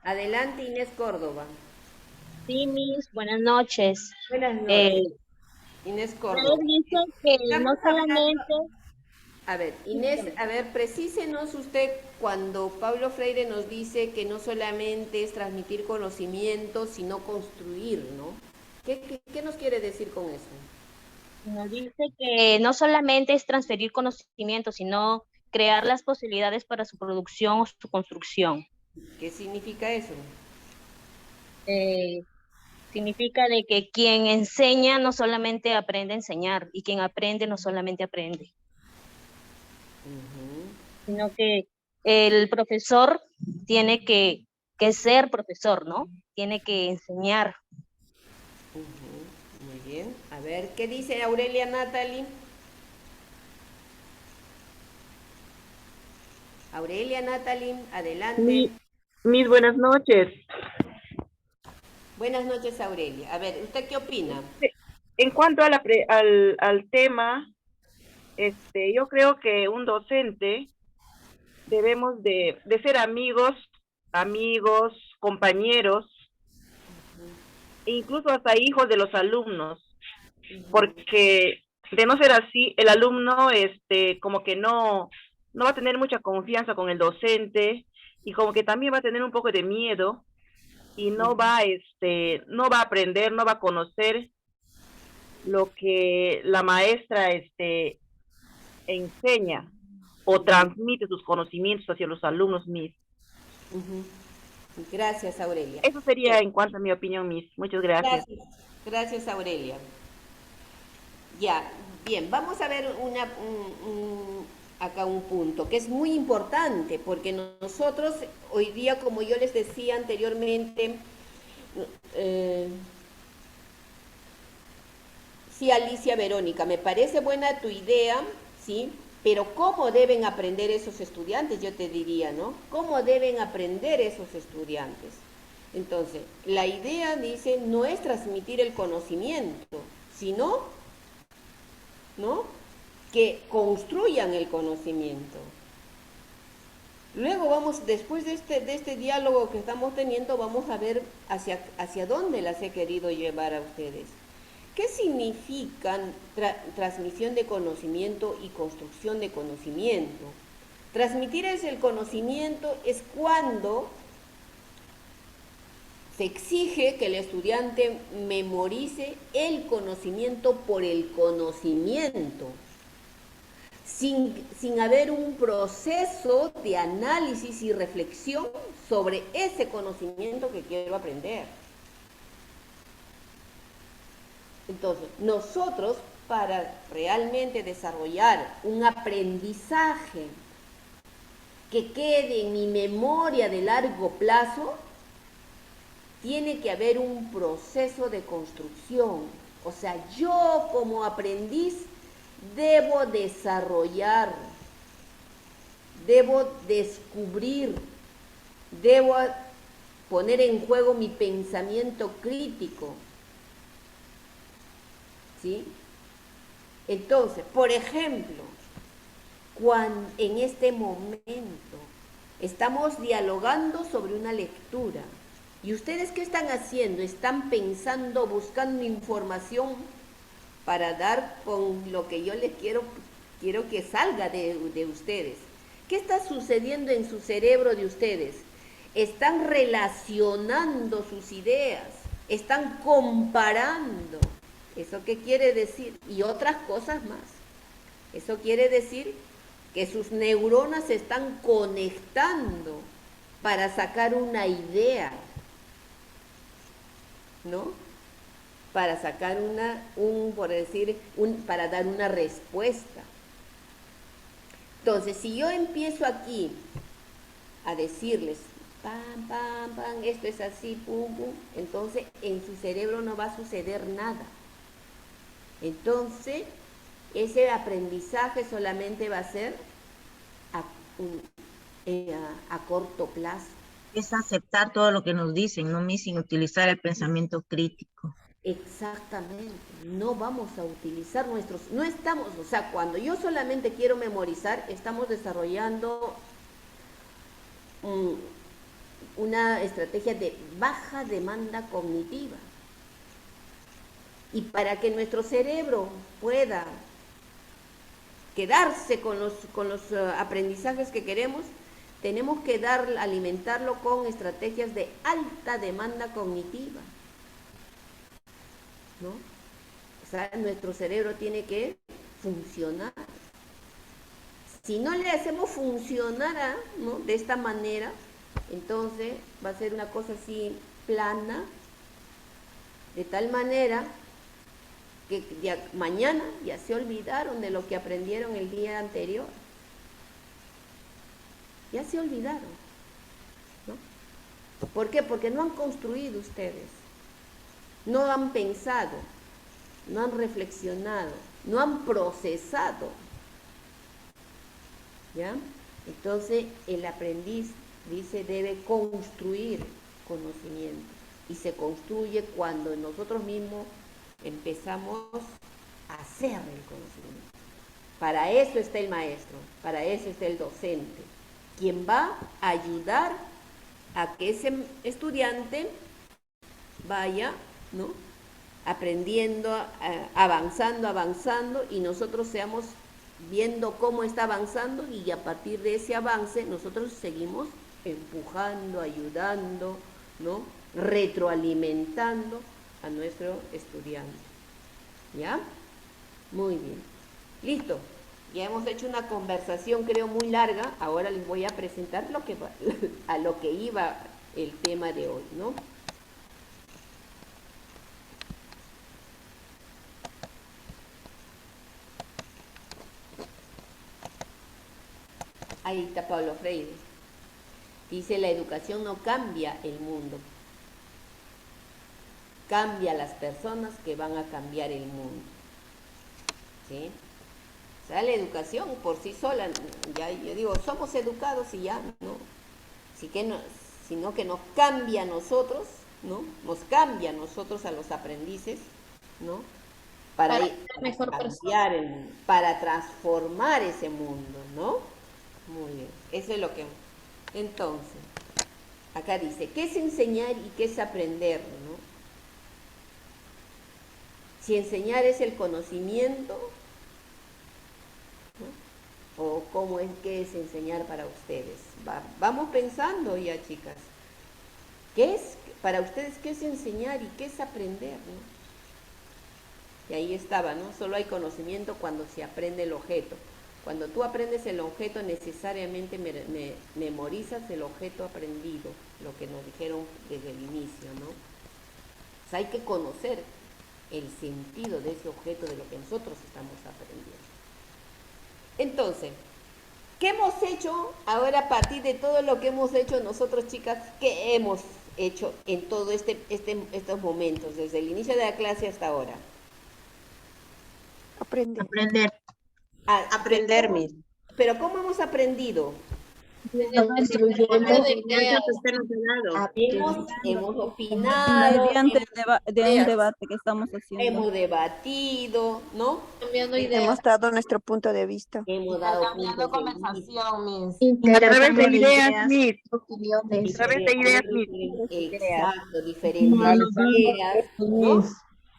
Speaker 1: Adelante, Inés Córdoba.
Speaker 17: Sí, Miss, buenas noches.
Speaker 1: Buenas noches. Inés Córdoba.
Speaker 17: Dice que no solamente...
Speaker 1: A ver, Inés, a ver, precísenos usted cuando Pablo Freire nos dice que no solamente es transmitir conocimiento, sino construir, ¿no? ¿Qué nos quiere decir con eso?
Speaker 17: Nos dice que no solamente es transferir conocimiento, sino crear las posibilidades para su producción o su construcción.
Speaker 1: ¿Qué significa eso?
Speaker 17: Significa de que quien enseña no solamente aprende a enseñar, y quien aprende no solamente aprende. Sino que el profesor tiene que ser profesor, ¿no? Tiene que enseñar.
Speaker 1: Muy bien. A ver, ¿qué dice Aurelia Natalie? Aurelia Natalie, adelante.
Speaker 18: Mis buenas noches.
Speaker 1: Buenas noches, Aurelia. A ver, ¿usted qué opina?
Speaker 18: En cuanto a al tema, yo creo que un docente debemos de ser amigos, compañeros, e incluso hasta hijos de los alumnos, porque de no ser así, el alumno como que no va a tener mucha confianza con el docente, y como que también va a tener un poco de miedo, y no va a aprender, no va a conocer lo que la maestra enseña o transmite sus conocimientos hacia los alumnos, Miss.
Speaker 1: Gracias, Aurelia.
Speaker 18: Eso sería en cuanto a mi opinión, Miss. Muchas gracias.
Speaker 1: Gracias, Aurelia. Ya, bien, vamos a ver acá un punto que es muy importante, porque nosotros hoy día, como yo les decía anteriormente, sí, Alicia Verónica, me parece buena tu idea, ¿sí? Pero ¿cómo deben aprender esos estudiantes? Yo te diría, ¿no? ¿Cómo deben aprender esos estudiantes? Entonces, la idea, dice, no es transmitir el conocimiento, sino, ¿no?, que construyan el conocimiento. Luego vamos, después de este diálogo que estamos teniendo, vamos a ver hacia dónde las he querido llevar a ustedes. ¿Qué significan transmisión de conocimiento y construcción de conocimiento? Transmitir el conocimiento es cuando se exige que el estudiante memorice el conocimiento por el conocimiento. sin haber un proceso de análisis y reflexión sobre ese conocimiento que quiero aprender. Entonces, nosotros, para realmente desarrollar un aprendizaje que quede en mi memoria de largo plazo, tiene que haber un proceso de construcción. O sea, yo como aprendiz debo desarrollar, debo descubrir, debo poner en juego mi pensamiento crítico. ¿Sí? Entonces, por ejemplo, cuando en este momento estamos dialogando sobre una lectura, ¿y ustedes qué están haciendo? Están pensando, buscando información para dar con lo que yo les quiero que salga de ustedes. ¿Qué está sucediendo en su cerebro de ustedes? Están relacionando sus ideas, están comparando. ¿Eso qué quiere decir? Y otras cosas más. Eso quiere decir que sus neuronas se están conectando para sacar una idea, ¿no? Para sacar para dar una respuesta. Entonces, si yo empiezo aquí a decirles, pam, pam, pam, esto es así, pum, pum, entonces en su cerebro no va a suceder nada. Entonces, ese aprendizaje solamente va a ser a corto plazo.
Speaker 19: Es aceptar todo lo que nos dicen, no sin utilizar el pensamiento crítico.
Speaker 1: Exactamente, no vamos a utilizar no estamos, o sea, cuando yo solamente quiero memorizar, estamos desarrollando una estrategia de baja demanda cognitiva. Y para que nuestro cerebro pueda quedarse con los aprendizajes que queremos, tenemos que alimentarlo con estrategias de alta demanda cognitiva, ¿no? O sea, nuestro cerebro tiene que funcionar. Si no le hacemos funcionar, ¿no?, de esta manera, entonces va a ser una cosa así plana, de tal manera que mañana ya se olvidaron de lo que aprendieron el día anterior. Ya se olvidaron, ¿no? ¿Por qué? Porque no han construido ustedes, no han pensado, no han reflexionado, no han procesado, ¿ya? Entonces el aprendiz, dice, debe construir conocimiento, y se construye cuando nosotros mismos empezamos a hacer el conocimiento. Para eso está el maestro, para eso está el docente, quien va a ayudar a que ese estudiante vaya, ¿no?, aprendiendo, avanzando, y nosotros seamos viendo cómo está avanzando, y a partir de ese avance nosotros seguimos empujando, ayudando, ¿no?, retroalimentando a nuestro estudiante. ¿Ya? Muy bien. Listo. Ya hemos hecho una conversación, creo, muy larga. Ahora les voy a presentar a lo que iba el tema de hoy, ¿no? Ahí está Pablo Freire. Dice, la educación no cambia el mundo. Cambia las personas que van a cambiar el mundo. ¿Sí? O sea, la educación por sí sola, ya yo digo, somos educados y ya, ¿no? Sino que nos cambia a nosotros, ¿no? Nos cambia a nosotros, a los aprendices, ¿no? Para cambiar el mundo, para transformar ese mundo, ¿no? Muy bien, eso es lo que... Entonces, acá dice, ¿qué es enseñar y qué es aprender, no? Si enseñar es el conocimiento, ¿no?, o cómo es que es enseñar para ustedes. Vamos pensando ya, chicas. ¿Qué es, para ustedes, qué es enseñar y qué es aprender, ¿no? Y ahí estaba, ¿no? Solo hay conocimiento cuando se aprende el objeto. Cuando tú aprendes el objeto, necesariamente memorizas el objeto aprendido, lo que nos dijeron desde el inicio, ¿no? O sea, hay que conocer el sentido de ese objeto, de lo que nosotros estamos aprendiendo. Entonces, ¿qué hemos hecho ahora a partir de todo lo que hemos hecho nosotros, chicas? ¿Qué hemos hecho en todo estos momentos, desde el inicio de la clase hasta ahora?
Speaker 15: Aprender.
Speaker 6: Aprender, Miss.
Speaker 1: Pero ¿cómo hemos aprendido? Hemos opinado,
Speaker 3: de un debate que estamos haciendo.
Speaker 1: hemos debatido, ¿no?
Speaker 8: Cambiando ideas.
Speaker 11: Hemos dado nuestro punto de vista.
Speaker 1: Hemos dado
Speaker 8: Cambiando
Speaker 1: puntos de vista.
Speaker 8: conversación, Miss.
Speaker 18: A través de ideas, Miss.
Speaker 8: Opiniones.
Speaker 18: A través de ideas, Miss.
Speaker 1: Exacto, diferentes ideas, ¿no?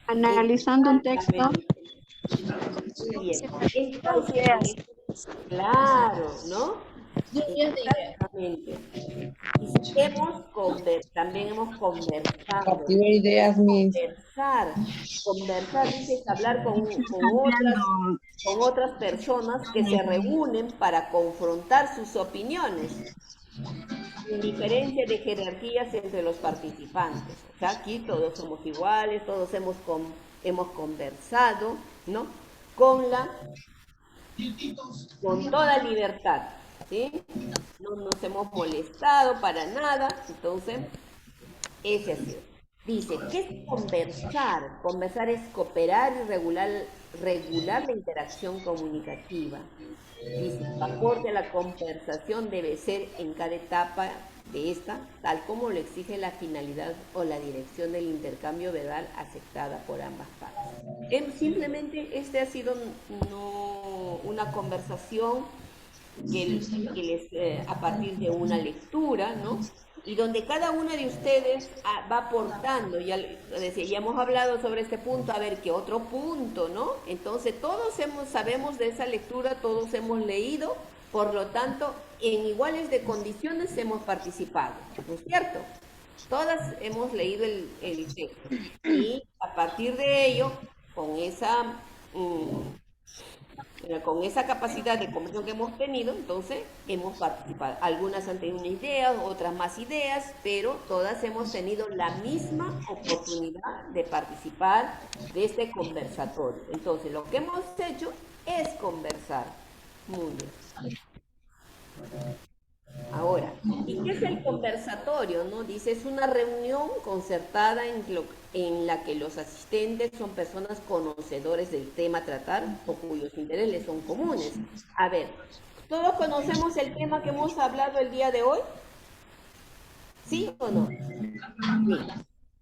Speaker 3: Analizando un texto.
Speaker 1: Bien. Entonces, claro, ¿no? Exactamente. También hemos conversado. Conversar dice hablar con otras personas que se reúnen para confrontar sus opiniones, sin diferencia de jerarquías entre los participantes. O sea, aquí todos somos iguales, todos hemos conversado, ¿no? Con toda libertad, ¿sí? No nos hemos molestado para nada. Entonces, ese ha sido. Dice, ¿qué es conversar? Conversar es cooperar y regular la interacción comunicativa. Dice, el aporte a la conversación debe ser en cada etapa de esta, tal como lo exige la finalidad o la dirección del intercambio verbal aceptada por ambas partes. Simplemente ha sido una conversación a partir de una lectura, ¿no? Y donde cada una de ustedes va aportando, ya hemos hablado sobre este punto, a ver qué otro punto, ¿no? Entonces todos sabemos de esa lectura, todos hemos leído, por lo tanto, en iguales de condiciones hemos participado, ¿no es cierto? Todas hemos leído el texto y a partir de ello, con esa capacidad de conversación que hemos tenido, entonces hemos participado. Algunas han tenido una idea, otras más ideas, pero todas hemos tenido la misma oportunidad de participar de este conversatorio. Entonces, lo que hemos hecho es conversar. Muy bien. Ahora, ¿y qué es el conversatorio? ¿No? Dice, es una reunión concertada en la que los asistentes son personas conocedores del tema a tratar o cuyos intereses les son comunes. A ver, ¿todos conocemos el tema que hemos hablado el día de hoy? ¿Sí o no? Sí.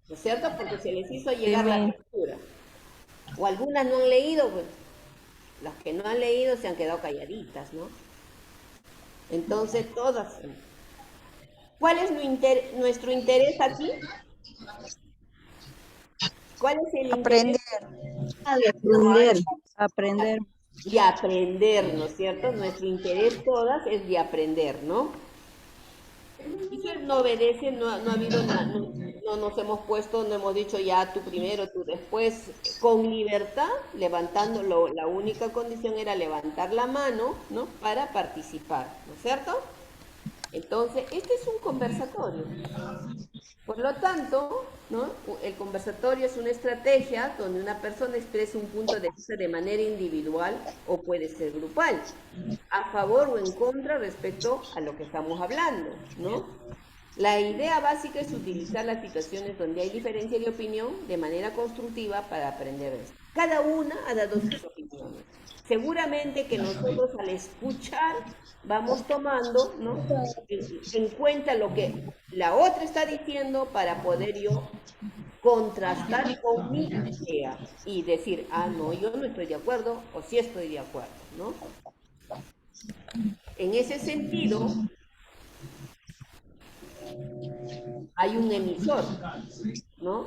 Speaker 1: ¿No es cierto? Porque se les hizo llegar la lectura. O algunas no han leído, pues las que no han leído se han quedado calladitas, ¿no? Entonces, todas. ¿Cuál es nuestro interés aquí? ¿Cuál es el
Speaker 11: Aprender.
Speaker 1: Interés?
Speaker 3: Aprender.
Speaker 1: De aprender, ¿no es cierto? Nuestro interés todas es de aprender, ¿no? Y si no obedece, no ha habido nada, no nos hemos puesto, no hemos dicho ya tú primero, tú después, con libertad, levantándolo. La única condición era levantar la mano, ¿no? Para participar, ¿no es cierto? Entonces, este es un conversatorio. Por lo tanto, ¿no? El conversatorio es una estrategia donde una persona expresa un punto de vista de manera individual o puede ser grupal, a favor o en contra respecto a lo que estamos hablando, ¿no? La idea básica es utilizar las situaciones donde hay diferencia de opinión de manera constructiva para aprender esto. Cada una ha dado sus opiniones. Seguramente que nosotros al escuchar vamos tomando, ¿no?, en cuenta lo que la otra está diciendo para poder yo contrastar con mi idea y decir, ah, no, yo no estoy de acuerdo o sí estoy de acuerdo, ¿no? En ese sentido, hay un emisor, ¿no?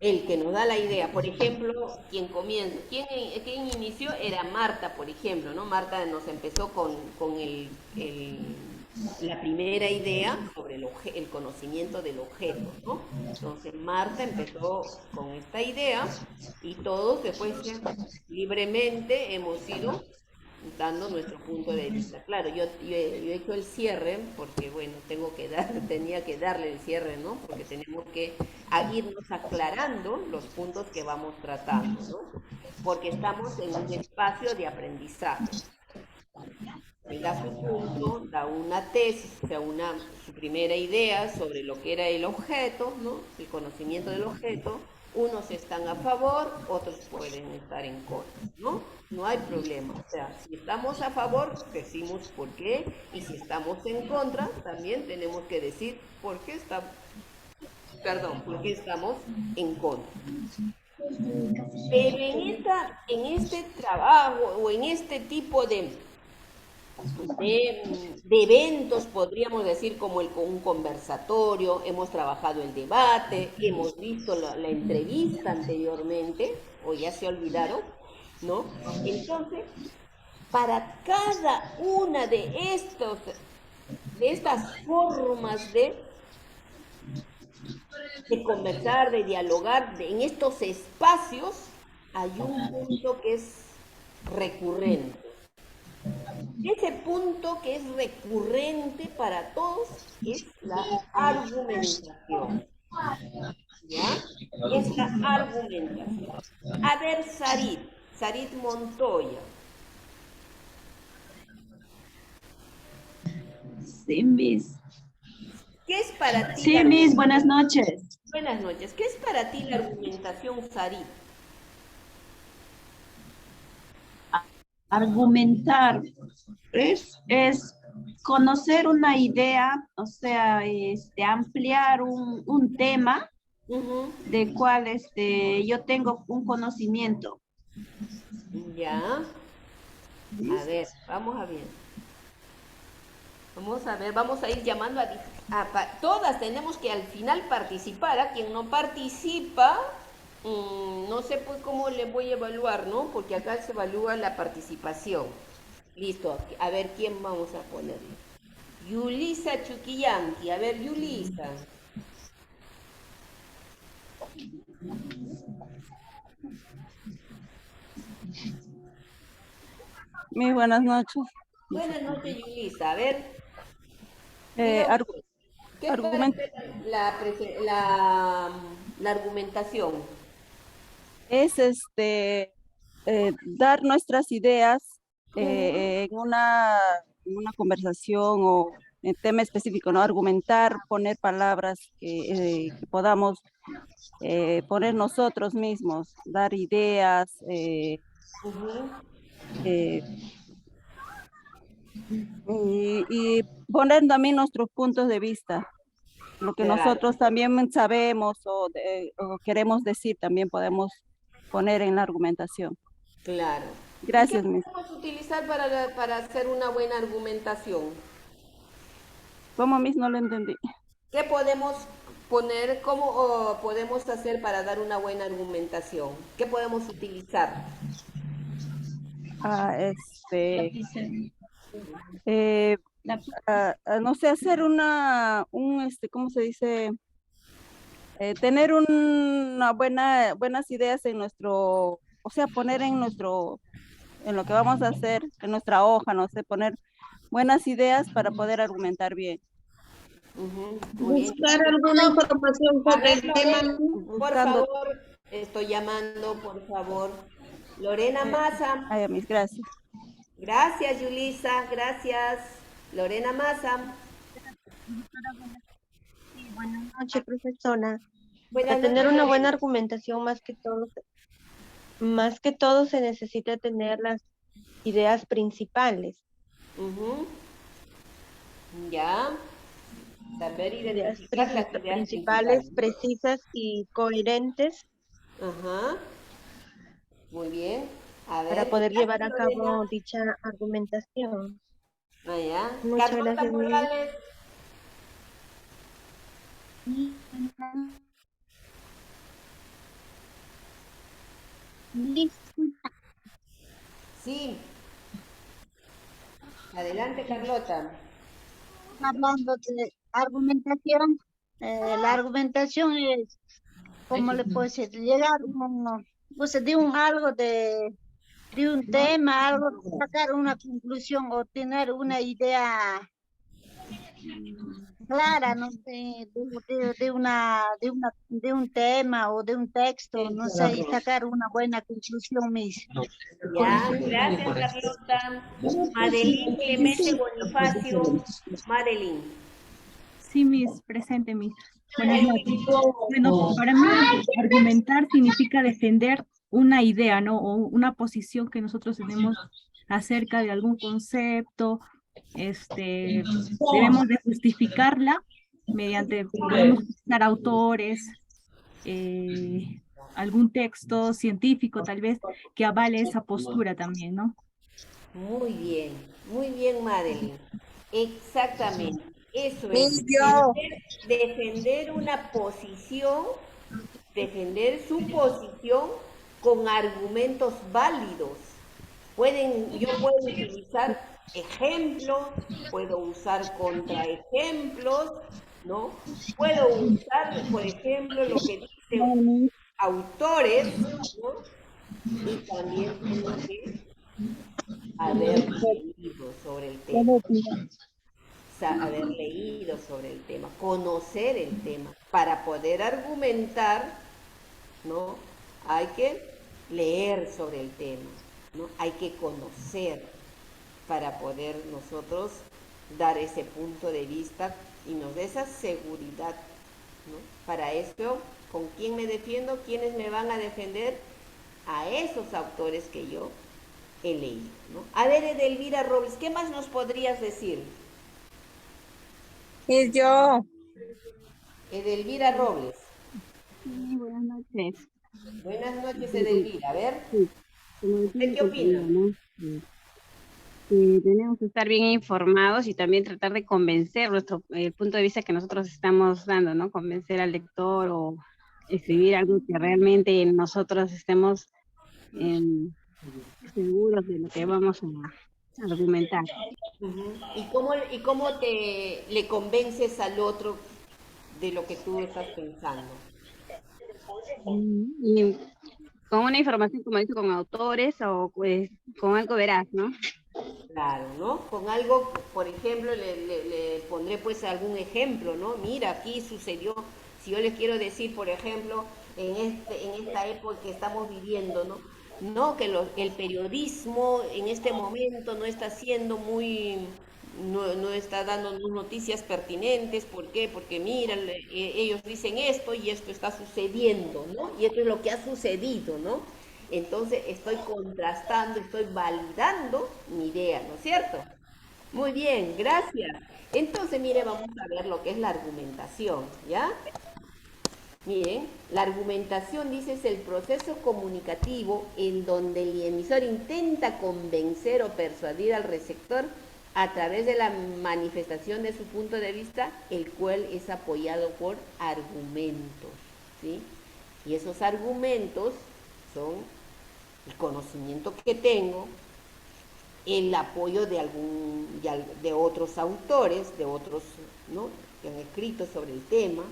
Speaker 1: El que nos da la idea. Por ejemplo, quien comienza, quien inició era Marta, por ejemplo, ¿no? Marta nos empezó con la primera idea sobre el conocimiento del objeto, ¿no? Entonces Marta empezó con esta idea y todos después libremente hemos ido dando nuestro punto de vista. Claro, yo he hecho el cierre porque, bueno, tenía que darle el cierre, ¿no? Porque tenemos que irnos aclarando los puntos que vamos tratando, ¿no? Porque estamos en un espacio de aprendizaje. Él da su punto, da una tesis, o sea, su primera idea sobre lo que era el objeto, ¿no? El conocimiento del objeto. Unos están a favor, otros pueden estar en contra, ¿no? No hay problema. O sea, si estamos a favor, decimos por qué, y si estamos en contra, también tenemos que decir por qué estamos en contra. Pero en este trabajo o en este tipo de eventos, podríamos decir, como un conversatorio, hemos trabajado el debate, hemos visto la entrevista anteriormente, o ya se olvidaron, ¿no? Entonces, para cada una de estas formas de conversar, de dialogar, en estos espacios, hay un punto que es recurrente. Ese punto que es recurrente para todos es la argumentación. ¿Ya? Es la argumentación. A ver, Sarit Montoya.
Speaker 3: Sí, Miss.
Speaker 1: ¿Qué es para ti?
Speaker 3: Sí, Miss, buenas noches.
Speaker 1: Buenas noches. ¿Qué es para ti la argumentación, Sarit?
Speaker 3: Argumentar es conocer una idea, o sea, ampliar un tema del cual yo tengo un conocimiento.
Speaker 1: Ya. A ver, vamos a ver. Vamos a ir llamando todas tenemos que al final participar. A quien no participa, no sé pues cómo le voy a evaluar, ¿no? Porque acá se evalúa la participación. Listo, a ver quién vamos a poner. Yulisa Chuquillanqui, a ver Yulisa.
Speaker 3: Muy buenas noches.
Speaker 1: Buenas noches, Yulisa. A ver.
Speaker 3: ¿Qué
Speaker 1: argumento? La argumentación.
Speaker 3: Es dar nuestras ideas en una conversación o en tema específico, ¿no? Argumentar, poner palabras que podamos poner nosotros mismos, dar ideas, y poner también nuestros puntos de vista, lo que nosotros también sabemos o queremos decir, también podemos poner en la argumentación.
Speaker 1: Claro.
Speaker 3: Gracias,
Speaker 1: ¿Qué podemos utilizar para hacer una buena argumentación?
Speaker 3: ¿Cómo, Miss? No lo entendí.
Speaker 1: ¿Qué podemos poner, cómo podemos hacer para dar una buena argumentación? ¿Qué podemos utilizar?
Speaker 3: No sé, hacer ¿cómo se dice? Tener buenas ideas en nuestro, o sea, poner en lo que vamos a hacer, en nuestra hoja, no sé, poner buenas ideas para poder argumentar bien.
Speaker 1: Buscar
Speaker 3: alguna información
Speaker 1: sobre el tema. Por favor, estoy llamando, por favor. Lorena Maza.
Speaker 3: Ay, mis gracias.
Speaker 1: Gracias, Yulisa, gracias. Lorena Maza.
Speaker 15: Sí, buenas noches, profesora.
Speaker 1: Para
Speaker 15: tener una buena argumentación, más que todo se necesita tener las ideas principales.
Speaker 1: Ya. Saber identificar las ideas
Speaker 15: principales, precisas y coherentes.
Speaker 1: Muy bien. A ver,
Speaker 15: para poder llevar a cabo dicha argumentación. Muchas gracias.
Speaker 1: Morales. Sí. Adelante, Carlota.
Speaker 20: Hablando de argumentación, la argumentación es, ¿cómo le puedo decir? Llegar, de algo de un tema, algo, sacar una conclusión o tener una idea clara, no sé, de un tema o de un texto, no sé, y sacar una buena conclusión, Miss.
Speaker 1: Ya, gracias Carlota. Madeline Clemente Bonifacio. Madeline.
Speaker 21: Sí, Miss, presente, Miss. Buenas noches. Bueno, para mí argumentar significa defender una idea, ¿no? O una posición que nosotros tenemos acerca de algún concepto. Debemos de justificarla mediante, podemos citar autores, algún texto científico tal vez que avale esa postura también, ¿no?
Speaker 1: Muy bien, Madeline. Exactamente. Eso es. Defender una posición, defender su posición con argumentos válidos. Yo puedo utilizar ejemplos, puedo usar contraejemplos, ¿no? Puedo usar, por ejemplo, lo que dicen autores, ¿no? Y también tengo que haber leído sobre el tema. Haber leído sobre el tema, conocer el tema. Para poder argumentar, ¿no? Hay que leer sobre el tema, ¿no? Hay que conocer para poder nosotros dar ese punto de vista y nos dé esa seguridad, ¿no? Para esto, ¿con quién me defiendo? ¿Quiénes me van a defender? A esos autores que yo he leído, ¿no? A ver, Edelvira Robles, ¿qué más nos podrías decir?
Speaker 22: Es yo.
Speaker 1: Edelvira Robles.
Speaker 22: Sí, buenas noches.
Speaker 1: Buenas noches, Edelvira. A ver,
Speaker 22: sí.
Speaker 1: ¿usted qué opina?
Speaker 22: ¿No? Tenemos que estar bien informados y también tratar de convencer el punto de vista que nosotros estamos dando, ¿no? Convencer al lector o escribir algo que realmente nosotros estemos seguros de lo que vamos a argumentar.
Speaker 1: ¿Y cómo le convences al otro de lo que tú estás pensando?
Speaker 22: Y con una información, como dice, con autores o pues, con algo veraz, ¿no?
Speaker 1: Claro, ¿no? Con algo, por ejemplo, le pondré pues algún ejemplo, ¿no? Mira, aquí sucedió, si yo les quiero decir, por ejemplo, en esta época que estamos viviendo, ¿no? No, que el periodismo en este momento no está siendo no está dando noticias pertinentes. ¿Por qué? Porque mira, ellos dicen esto y esto está sucediendo, ¿no? Y esto es lo que ha sucedido, ¿no? Entonces estoy contrastando, estoy validando mi idea, ¿no es cierto? Muy bien, gracias. Entonces, mire, vamos a ver lo que es la argumentación, ¿ya? Miren, la argumentación, dice, es el proceso comunicativo en donde el emisor intenta convencer o persuadir al receptor a través de la manifestación de su punto de vista, el cual es apoyado por argumentos, ¿sí? Y esos argumentos son el conocimiento que tengo, el apoyo de otros autores, de otros, ¿no?, que han escrito sobre el tema,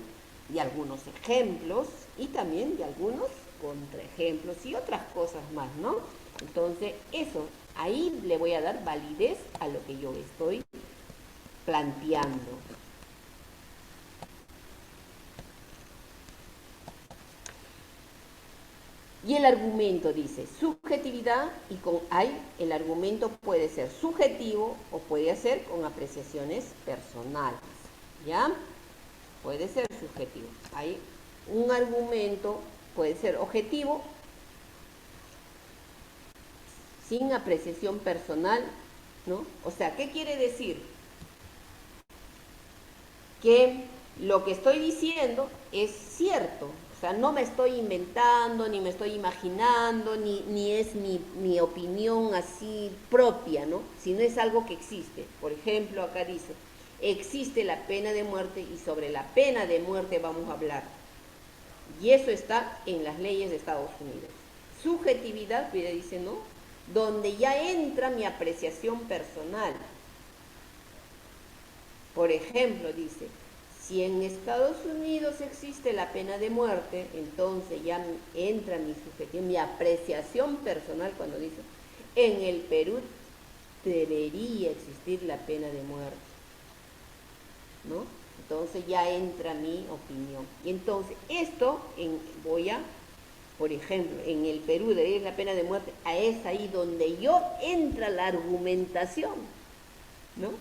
Speaker 1: de algunos ejemplos y también de algunos contraejemplos y otras cosas más, ¿no? Entonces, eso, ahí le voy a dar validez a lo que yo estoy planteando. Y el argumento dice subjetividad, y el argumento puede ser subjetivo o puede ser con apreciaciones personales, ¿ya? Puede ser subjetivo. Hay un argumento, puede ser objetivo, sin apreciación personal, ¿no? O sea, ¿qué quiere decir? Que lo que estoy diciendo es cierto. O sea, no me estoy inventando, ni me estoy imaginando, ni es mi opinión así propia, ¿no? Sino es algo que existe. Por ejemplo, acá dice, existe la pena de muerte y sobre la pena de muerte vamos a hablar. Y eso está en las leyes de Estados Unidos. Subjetividad, dice, ¿no? Donde ya entra mi apreciación personal. Por ejemplo, dice, si en Estados Unidos existe la pena de muerte, entonces ya entra mi apreciación personal cuando dice, en el Perú debería existir la pena de muerte, ¿no? Entonces ya entra mi opinión. Y entonces esto, por ejemplo, en el Perú debería la pena de muerte, es ahí donde entra la argumentación, ¿no?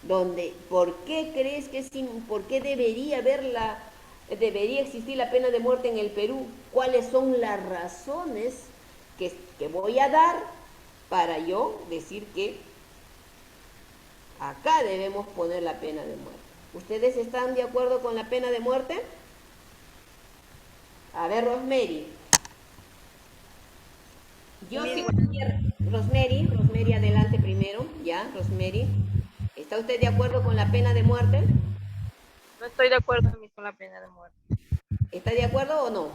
Speaker 1: Donde, ¿por qué crees que por qué debería existir la pena de muerte en el Perú? ¿Cuáles son las razones que voy a dar para yo decir que acá debemos poner la pena de muerte? ¿Ustedes están de acuerdo con la pena de muerte? A ver, Rosemary. Rosemary, adelante primero. Ya, Rosemary. ¿Está usted de acuerdo con la pena de muerte?
Speaker 5: No estoy de acuerdo con la pena de muerte.
Speaker 1: ¿Está de acuerdo o no?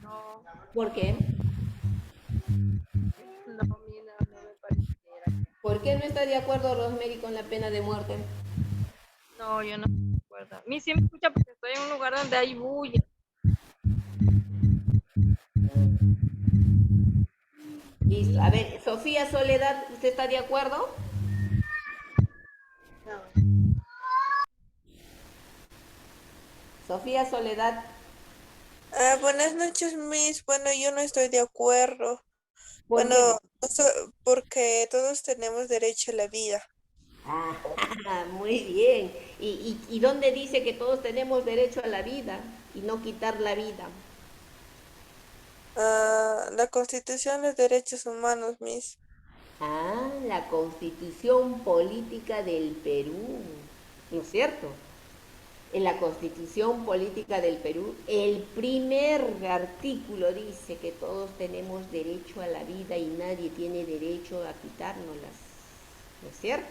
Speaker 5: No.
Speaker 1: ¿Por qué?
Speaker 5: No, mira, no me pareciera.
Speaker 1: ¿Por qué no está de acuerdo, Rosemary, con la pena de muerte?
Speaker 5: No, yo no estoy de acuerdo. A mí sí me escucha porque estoy en un lugar donde hay bulla.
Speaker 1: Listo. A ver, Sofía Soledad, ¿usted está de acuerdo? Sofía Soledad.
Speaker 2: Buenas noches, Miss. Bueno, yo no estoy de acuerdo.
Speaker 1: ¿Por
Speaker 2: porque todos tenemos derecho a la vida.
Speaker 1: Muy bien. ¿Y dónde dice que todos tenemos derecho a la vida y no quitar la vida?
Speaker 2: La Constitución de los Derechos Humanos, Miss.
Speaker 1: La Constitución Política del Perú, ¿no es cierto? En la Constitución Política del Perú, el primer artículo dice que todos tenemos derecho a la vida y nadie tiene derecho a quitárnoslas, ¿no es cierto?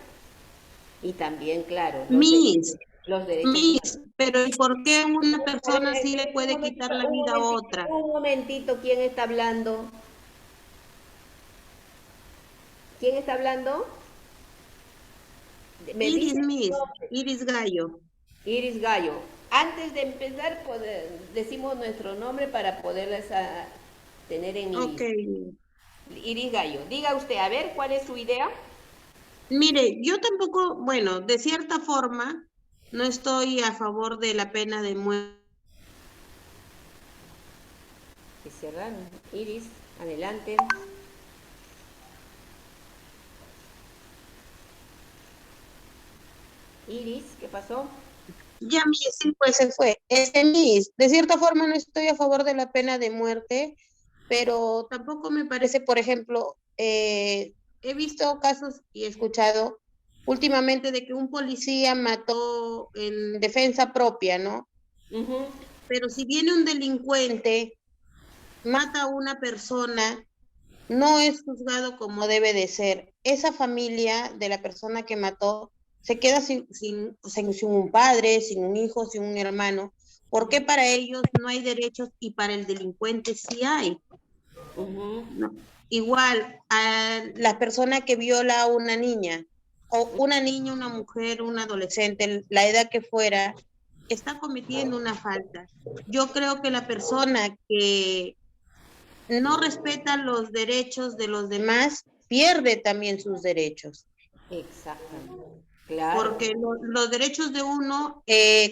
Speaker 1: Y también, claro, los derechos.
Speaker 9: Miss, pero ¿y por qué a una persona sí le puede quitar la vida a otra?
Speaker 1: Un momentito, ¿quién está hablando? ¿Quién está hablando?
Speaker 9: Iris, Miss, Iris Gallo.
Speaker 1: Iris Gallo. Antes de empezar, decimos nuestro nombre para poderles tener en lista. Iris Gallo, diga usted, a ver, ¿cuál es su idea?
Speaker 9: Mire, yo tampoco, bueno, de cierta forma, no estoy a favor de la pena de muerte.
Speaker 1: Que cerraron. Iris, adelante. Iris, ¿qué pasó?
Speaker 9: Ya, sí, pues se fue. Miss, de cierta forma no estoy a favor de la pena de muerte, pero tampoco me parece, por ejemplo, he visto casos y he escuchado últimamente de que un policía mató en defensa propia, ¿no? Pero si viene un delincuente, mata a una persona, no es juzgado como debe de ser. Esa familia de la persona que mató se queda sin un padre, sin un hijo, sin un hermano. ¿Por qué para ellos no hay derechos y para el delincuente sí hay? No. Igual, a la persona que viola a una niña, o una niña, una mujer, un adolescente, la edad que fuera, está cometiendo una falta. Yo creo que la persona que no respeta los derechos de los demás, pierde también sus derechos.
Speaker 1: Exactamente. Claro.
Speaker 9: Porque los derechos de uno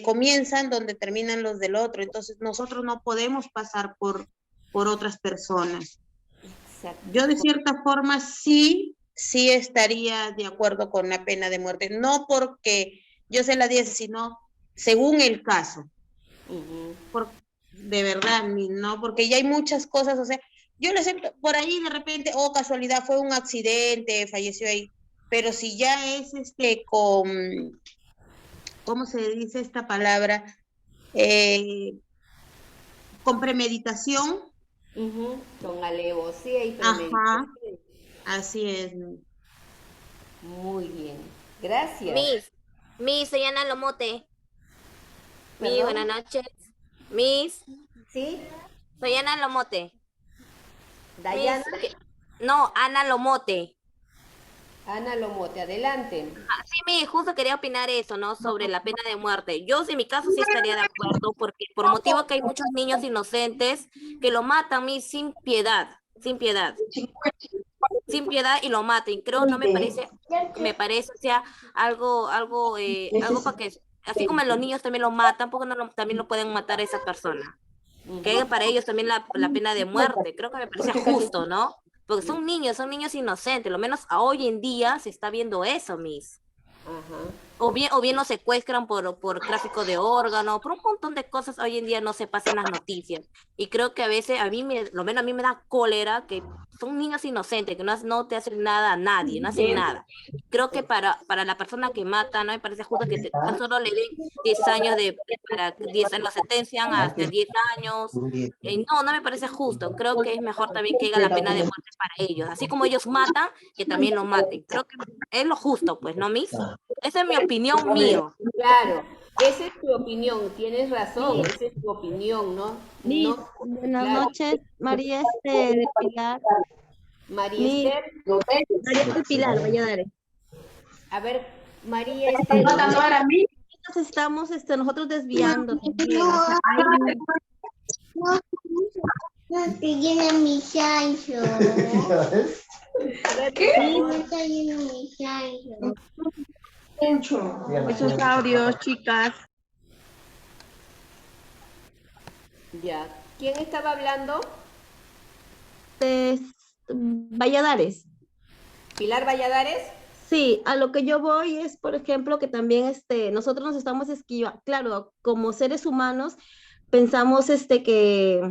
Speaker 9: comienzan donde terminan los del otro, entonces nosotros no podemos pasar por otras personas.
Speaker 1: Exacto.
Speaker 9: Yo de cierta forma sí estaría de acuerdo con la pena de muerte, no porque yo se la diese, sino según el caso. De verdad, no, porque ya hay muchas cosas, o sea, yo lo acepto, por ahí de repente, casualidad, fue un accidente, falleció ahí, pero si ya es con, ¿cómo se dice esta palabra? Con premeditación.
Speaker 1: Con alevosía y premeditación.
Speaker 9: Ajá, así es.
Speaker 1: Muy bien, gracias.
Speaker 7: Miss, soy Ana Lomote. Miss, buenas noches. Miss.
Speaker 1: ¿Sí?
Speaker 7: Soy Ana Lomote.
Speaker 1: ¿Dayana?
Speaker 7: No, Ana Lomote.
Speaker 1: Ana Lomote, adelante.
Speaker 7: Sí, Miss, justo quería opinar eso, ¿no? Sobre la pena de muerte. Yo, en mi caso, sí estaría de acuerdo, porque por motivo que hay muchos niños inocentes que lo matan, Miss, sin piedad, sin piedad. sin piedad y lo maten. Creo, no me parece, o sea, algo para que, así como a los niños también lo matan, porque no también lo pueden matar a esa persona. Que haya para ellos también la pena de muerte. Creo que me parece justo, ¿no? Porque son niños inocentes. Lo menos a hoy en día se está viendo eso, Miss. O bien los secuestran por tráfico de órganos, por un montón de cosas hoy en día no se pasan las noticias. Y creo que a veces, lo menos a mí me da cólera que son niños inocentes, que no te hacen nada a nadie, no hacen nada. Creo que para la persona que mata, no me parece justo que tan solo le den 10 años para 10 años, lo sentencian hasta 10 años. No me parece justo. Creo que es mejor también que haga la pena de muerte para ellos. Así como ellos matan, que también lo maten. Creo que es lo justo, pues, ¿no, Miss? Esa es mi opinión mío.
Speaker 1: Claro, esa es tu opinión, tienes razón, esa es tu opinión, ¿no?
Speaker 16: Liz,
Speaker 1: No,
Speaker 16: buenas
Speaker 1: claro.
Speaker 16: noches, María de Pilar.
Speaker 1: María Esther.
Speaker 16: María de Pilar, Valladares.
Speaker 1: A ver, María Esther.
Speaker 16: Nosotros estamos nosotros desviando también.
Speaker 4: No te llena mi chancho.
Speaker 16: ¿Qué?
Speaker 4: No te llena mi chancho.
Speaker 19: Esos audios, chicas.
Speaker 1: Ya. ¿Quién estaba hablando?
Speaker 16: Valladares.
Speaker 1: ¿Pilar Valladares?
Speaker 16: Sí, a lo que yo voy es, por ejemplo, que también nosotros nos estamos esquivando, claro, como seres humanos, pensamos que,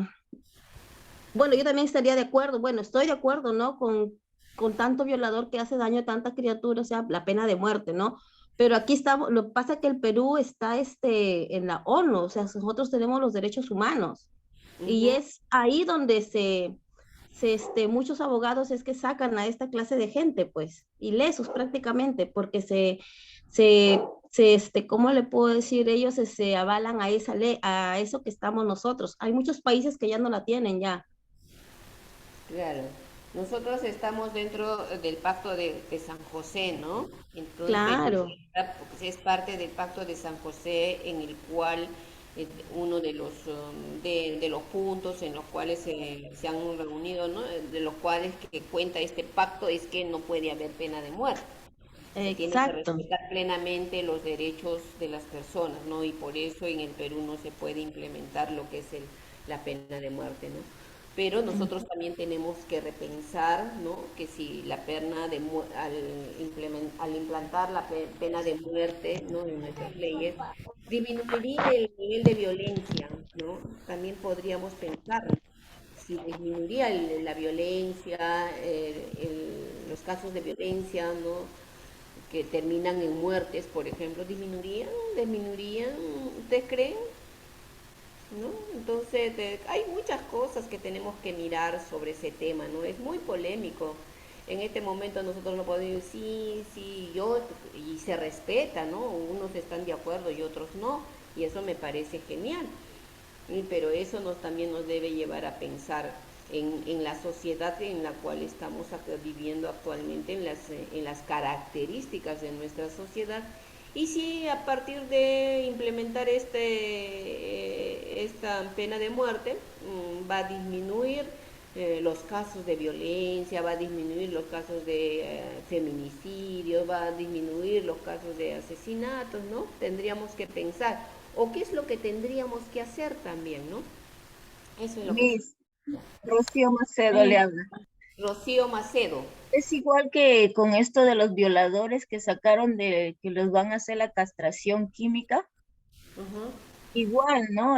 Speaker 16: bueno, yo también estaría de acuerdo, bueno, estoy de acuerdo, ¿no? Con tanto violador que hace daño a tanta criatura, o sea, la pena de muerte, ¿no? Pero aquí estamos, lo que pasa es que el Perú está en la ONU, o sea, nosotros tenemos los derechos humanos. Y es ahí donde muchos abogados es que sacan a esta clase de gente, pues, ilesos prácticamente, porque ¿cómo le puedo decir? Ellos se avalan a esa ley, a eso que estamos nosotros. Hay muchos países que ya no la tienen ya.
Speaker 1: Claro. Nosotros estamos dentro del pacto de San José, ¿no? Entonces,
Speaker 16: Claro.
Speaker 1: es parte del pacto de San José en el cual uno de los puntos en los cuales se han reunido, ¿no? De los cuales que cuenta este pacto es que no puede haber pena de muerte. Se tiene que respetar plenamente los derechos de las personas, ¿no? Y por eso en el Perú no se puede implementar lo que es la pena de muerte, ¿no? Pero nosotros también tenemos que repensar, ¿no? Que si la pena al implantar la pena de muerte, ¿no? En nuestras leyes, disminuiría el nivel de violencia, ¿no? También podríamos pensar si disminuiría la violencia, los casos de violencia, ¿no? Que terminan en muertes, por ejemplo, disminuirían, ¿ustedes creen? ¿No? Entonces hay muchas cosas que tenemos que mirar sobre ese tema, ¿no? Es muy polémico. En este momento nosotros no podemos decir sí, yo, y se respeta, ¿no? Unos están de acuerdo y otros no, y eso me parece genial. Pero eso también nos debe llevar a pensar en la sociedad en la cual estamos viviendo actualmente, en las características de nuestra sociedad. Y si a partir de implementar esta pena de muerte va a disminuir los casos de violencia, va a disminuir los casos de feminicidio, va a disminuir los casos de asesinatos, ¿no? Tendríamos que pensar, o qué es lo que tendríamos que hacer también, ¿no? Eso es lo que...
Speaker 19: Rocío Macedo le habla.
Speaker 1: Rocío Macedo.
Speaker 19: Es igual que con esto de los violadores que sacaron de que los van a hacer la castración química. Igual, ¿no?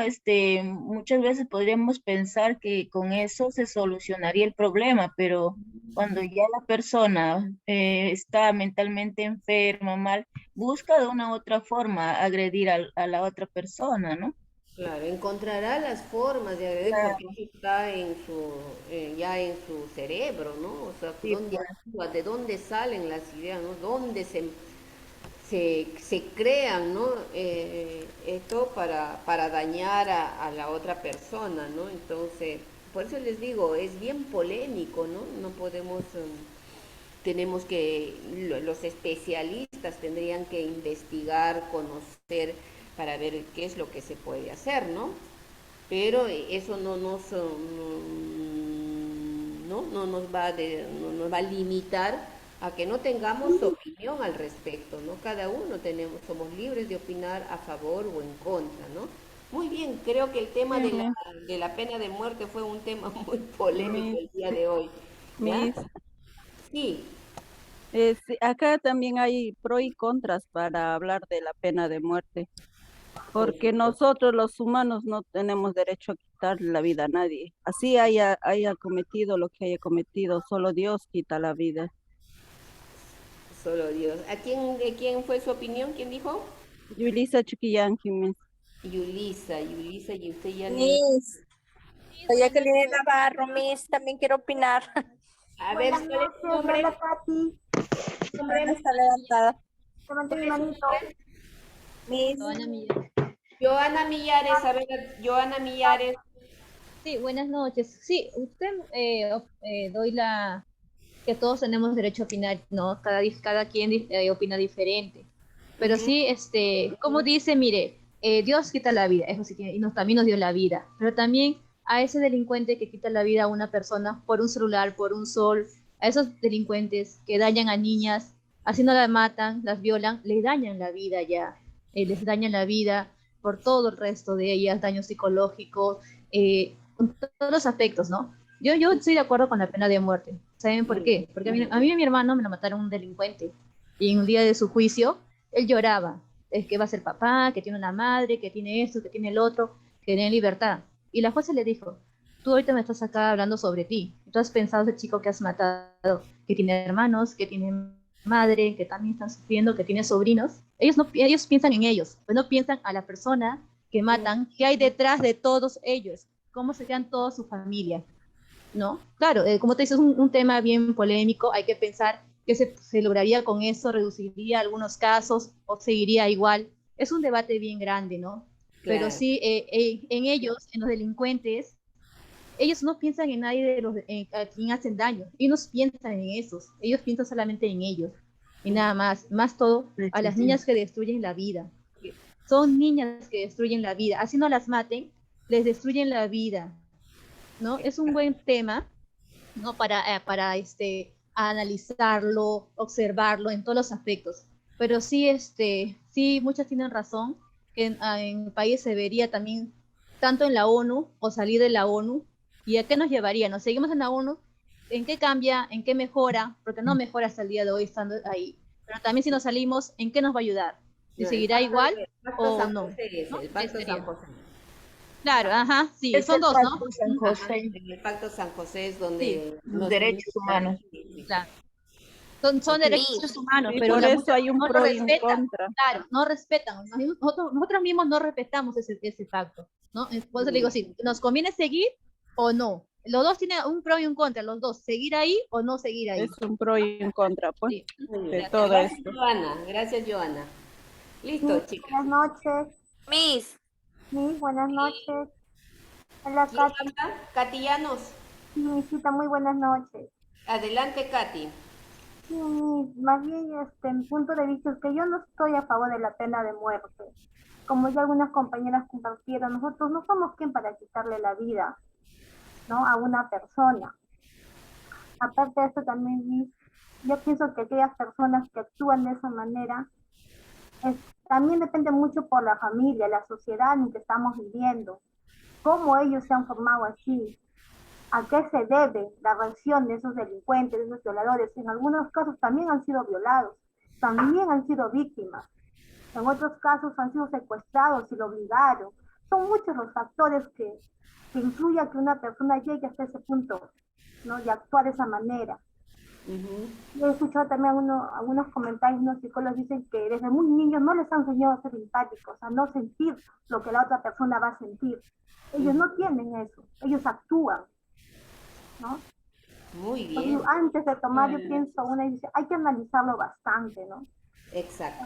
Speaker 19: Muchas veces podríamos pensar que con eso se solucionaría el problema, pero cuando ya la persona está mentalmente enferma, mal, busca de una u otra forma agredir a la otra persona, ¿no?
Speaker 1: Claro, encontrará las formas de agredir porque eso está ya en su cerebro, ¿no? O sea, sí, ¿de dónde salen las ideas, ¿no? ¿Dónde se crean, ¿no? Esto para dañar a la otra persona, ¿no? Entonces, por eso les digo, es bien polémico, ¿no? No podemos, tenemos que, los especialistas tendrían que investigar, conocer, para ver qué es lo que se puede hacer, ¿no? Pero eso no ¿no? No nos va a limitar a que no tengamos opinión al respecto, ¿no? Cada uno somos libres de opinar a favor o en contra, ¿no? Muy bien, creo que el tema de la pena de muerte fue un tema muy polémico el día de hoy. ¿Ya? Sí.
Speaker 3: Acá también hay pro y contras para hablar de la pena de muerte, porque nosotros los humanos no tenemos derecho a quitar la vida a nadie. Así haya cometido lo que haya cometido, solo Dios quita la vida.
Speaker 1: Solo Dios. ¿De quién fue su opinión? ¿Quién dijo?
Speaker 3: Yulisa Chuquillanqui, Miss.
Speaker 1: Yulisa, y usted ya
Speaker 10: Miss, soy Jacqueline Navarro, Miss, también quiero opinar.
Speaker 1: A ver, ¿cuál es tu nombre?
Speaker 10: Hola, Katy. Tu nombre está levantada.
Speaker 1: Levante mi manito.
Speaker 10: Miss.
Speaker 1: Joana Millares, a ver, Joana Millares.
Speaker 12: Sí, buenas noches. Sí, usted doy que todos tenemos derecho a opinar, ¿no? Cada quien opina diferente. Pero sí, como dice, mire, Dios quita la vida, eso sí, y también nos dio la vida. Pero también a ese delincuente que quita la vida a una persona por un celular, por un sol, a esos delincuentes que dañan a niñas, así no las matan, las violan, les dañan la vida ya, les dañan la vida por todo el resto de ellas, daños psicológicos, todos los aspectos, ¿no? Yo estoy de acuerdo con la pena de muerte. ¿Saben por qué? Porque a mí y a mi hermano me lo mataron un delincuente, y en un día de su juicio, él lloraba, es que va a ser papá, que tiene una madre, que tiene esto, que tiene el otro, que tiene libertad. Y la jueza le dijo, tú ahorita me estás acá hablando sobre ti. Tú has pensado ese chico que has matado, que tiene hermanos, que tiene madre, que también están sufriendo, que tiene sobrinos. Ellos piensan en ellos, pero no piensan a la persona que matan, que hay detrás de todos ellos, cómo se quedan toda su familia, ¿no? Claro, como te dices, es un tema bien polémico, hay que pensar que se lograría con eso, reduciría algunos casos o seguiría igual. Es un debate bien grande, ¿no? Claro. Pero sí, en ellos, en los delincuentes, ellos no piensan en nadie a quien hacen daño, ellos no piensan en esos, ellos piensan solamente en ellos, y nada más todo a las niñas que destruyen la vida. Son niñas que destruyen la vida, así no las maten, les destruyen la vida, ¿no? Es un buen tema, ¿no? Para analizarlo, observarlo en todos los aspectos. Pero sí, sí, muchas tienen razón, que en el país se vería también, tanto en la ONU, o salir de la ONU, ¿y a qué nos llevaría? ¿Nos seguimos en la ONU? ¿En qué cambia? ¿En qué mejora? Porque no mejora hasta el día de hoy estando ahí. Pero también si nos salimos, ¿en qué nos va a ayudar? ¿Y seguirá igual o no?
Speaker 1: El Pacto San José.
Speaker 12: Claro, ajá, sí, son dos, ¿no?
Speaker 1: El Pacto San José es donde
Speaker 10: los derechos humanos.
Speaker 12: Claro. Son derechos humanos,
Speaker 3: sí,
Speaker 12: pero
Speaker 3: por eso hay un pro y un contra.
Speaker 12: Claro, no respetan. Nosotros mismos no respetamos ese pacto, ¿no? Por eso le digo, sí, ¿nos conviene seguir o no? Los dos tienen un pro y un contra, los dos, seguir ahí o no seguir ahí.
Speaker 3: Es un pro y un contra, pues,
Speaker 12: sí.
Speaker 3: De todo
Speaker 1: gracias,
Speaker 3: esto.
Speaker 1: Gracias, Joana. Listo,
Speaker 23: sí,
Speaker 1: chicas.
Speaker 23: Buenas noches.
Speaker 7: Miss.
Speaker 23: Sí, buenas noches. Hola, Katy.
Speaker 1: Katy Llanos.
Speaker 23: Sí, misita, muy buenas noches.
Speaker 1: Adelante, Katy.
Speaker 23: Sí, más bien, mi punto de vista es que yo no estoy a favor de la pena de muerte. Como ya algunas compañeras compartieron, nosotros no somos quien para quitarle la vida, ¿no? A una persona. Aparte de esto también, yo pienso que aquellas personas que actúan de esa manera, también depende mucho por la familia, la sociedad en que estamos viviendo, cómo ellos se han formado así, a qué se debe la reacción de esos delincuentes, de esos violadores. En algunos casos también han sido violados, también han sido víctimas, en otros casos han sido secuestrados y lo obligaron. Son muchos los factores que influyen a que una persona llegue hasta ese punto, ¿no? De actuar de esa manera. He escuchado también algunos comentarios, unos psicólogos dicen que desde muy niños no les han enseñado a ser empáticos, a no sentir lo que la otra persona va a sentir. Ellos no tienen eso, ellos actúan, ¿no?
Speaker 1: Muy bien.
Speaker 23: Entonces, antes de tomar, yo pienso, una dice, hay que analizarlo bastante, ¿no?
Speaker 1: Exacto.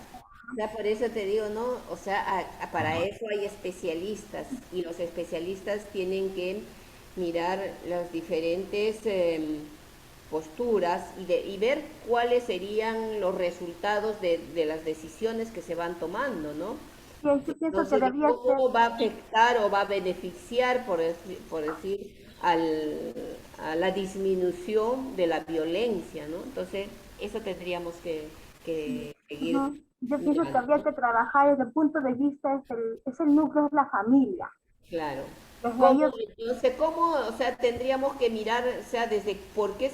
Speaker 1: O sea, por eso te digo, ¿no? O sea, para eso hay especialistas, y los especialistas tienen que mirar las diferentes posturas y ver cuáles serían los resultados de las decisiones que se van tomando, ¿no?
Speaker 23: Sí, yo pienso
Speaker 1: Entonces,
Speaker 23: que debía
Speaker 1: ¿cómo
Speaker 23: ser...
Speaker 1: va a afectar o va a beneficiar, por decir, a la disminución de la violencia, ¿no? Entonces, eso tendríamos que seguir.
Speaker 23: Ujú. Yo pienso que habría que trabajar desde el punto de vista, es el núcleo, es la familia.
Speaker 1: Claro.
Speaker 23: Desde ahí
Speaker 1: Entonces, ¿cómo, o sea, tendríamos que mirar, o sea, desde por qué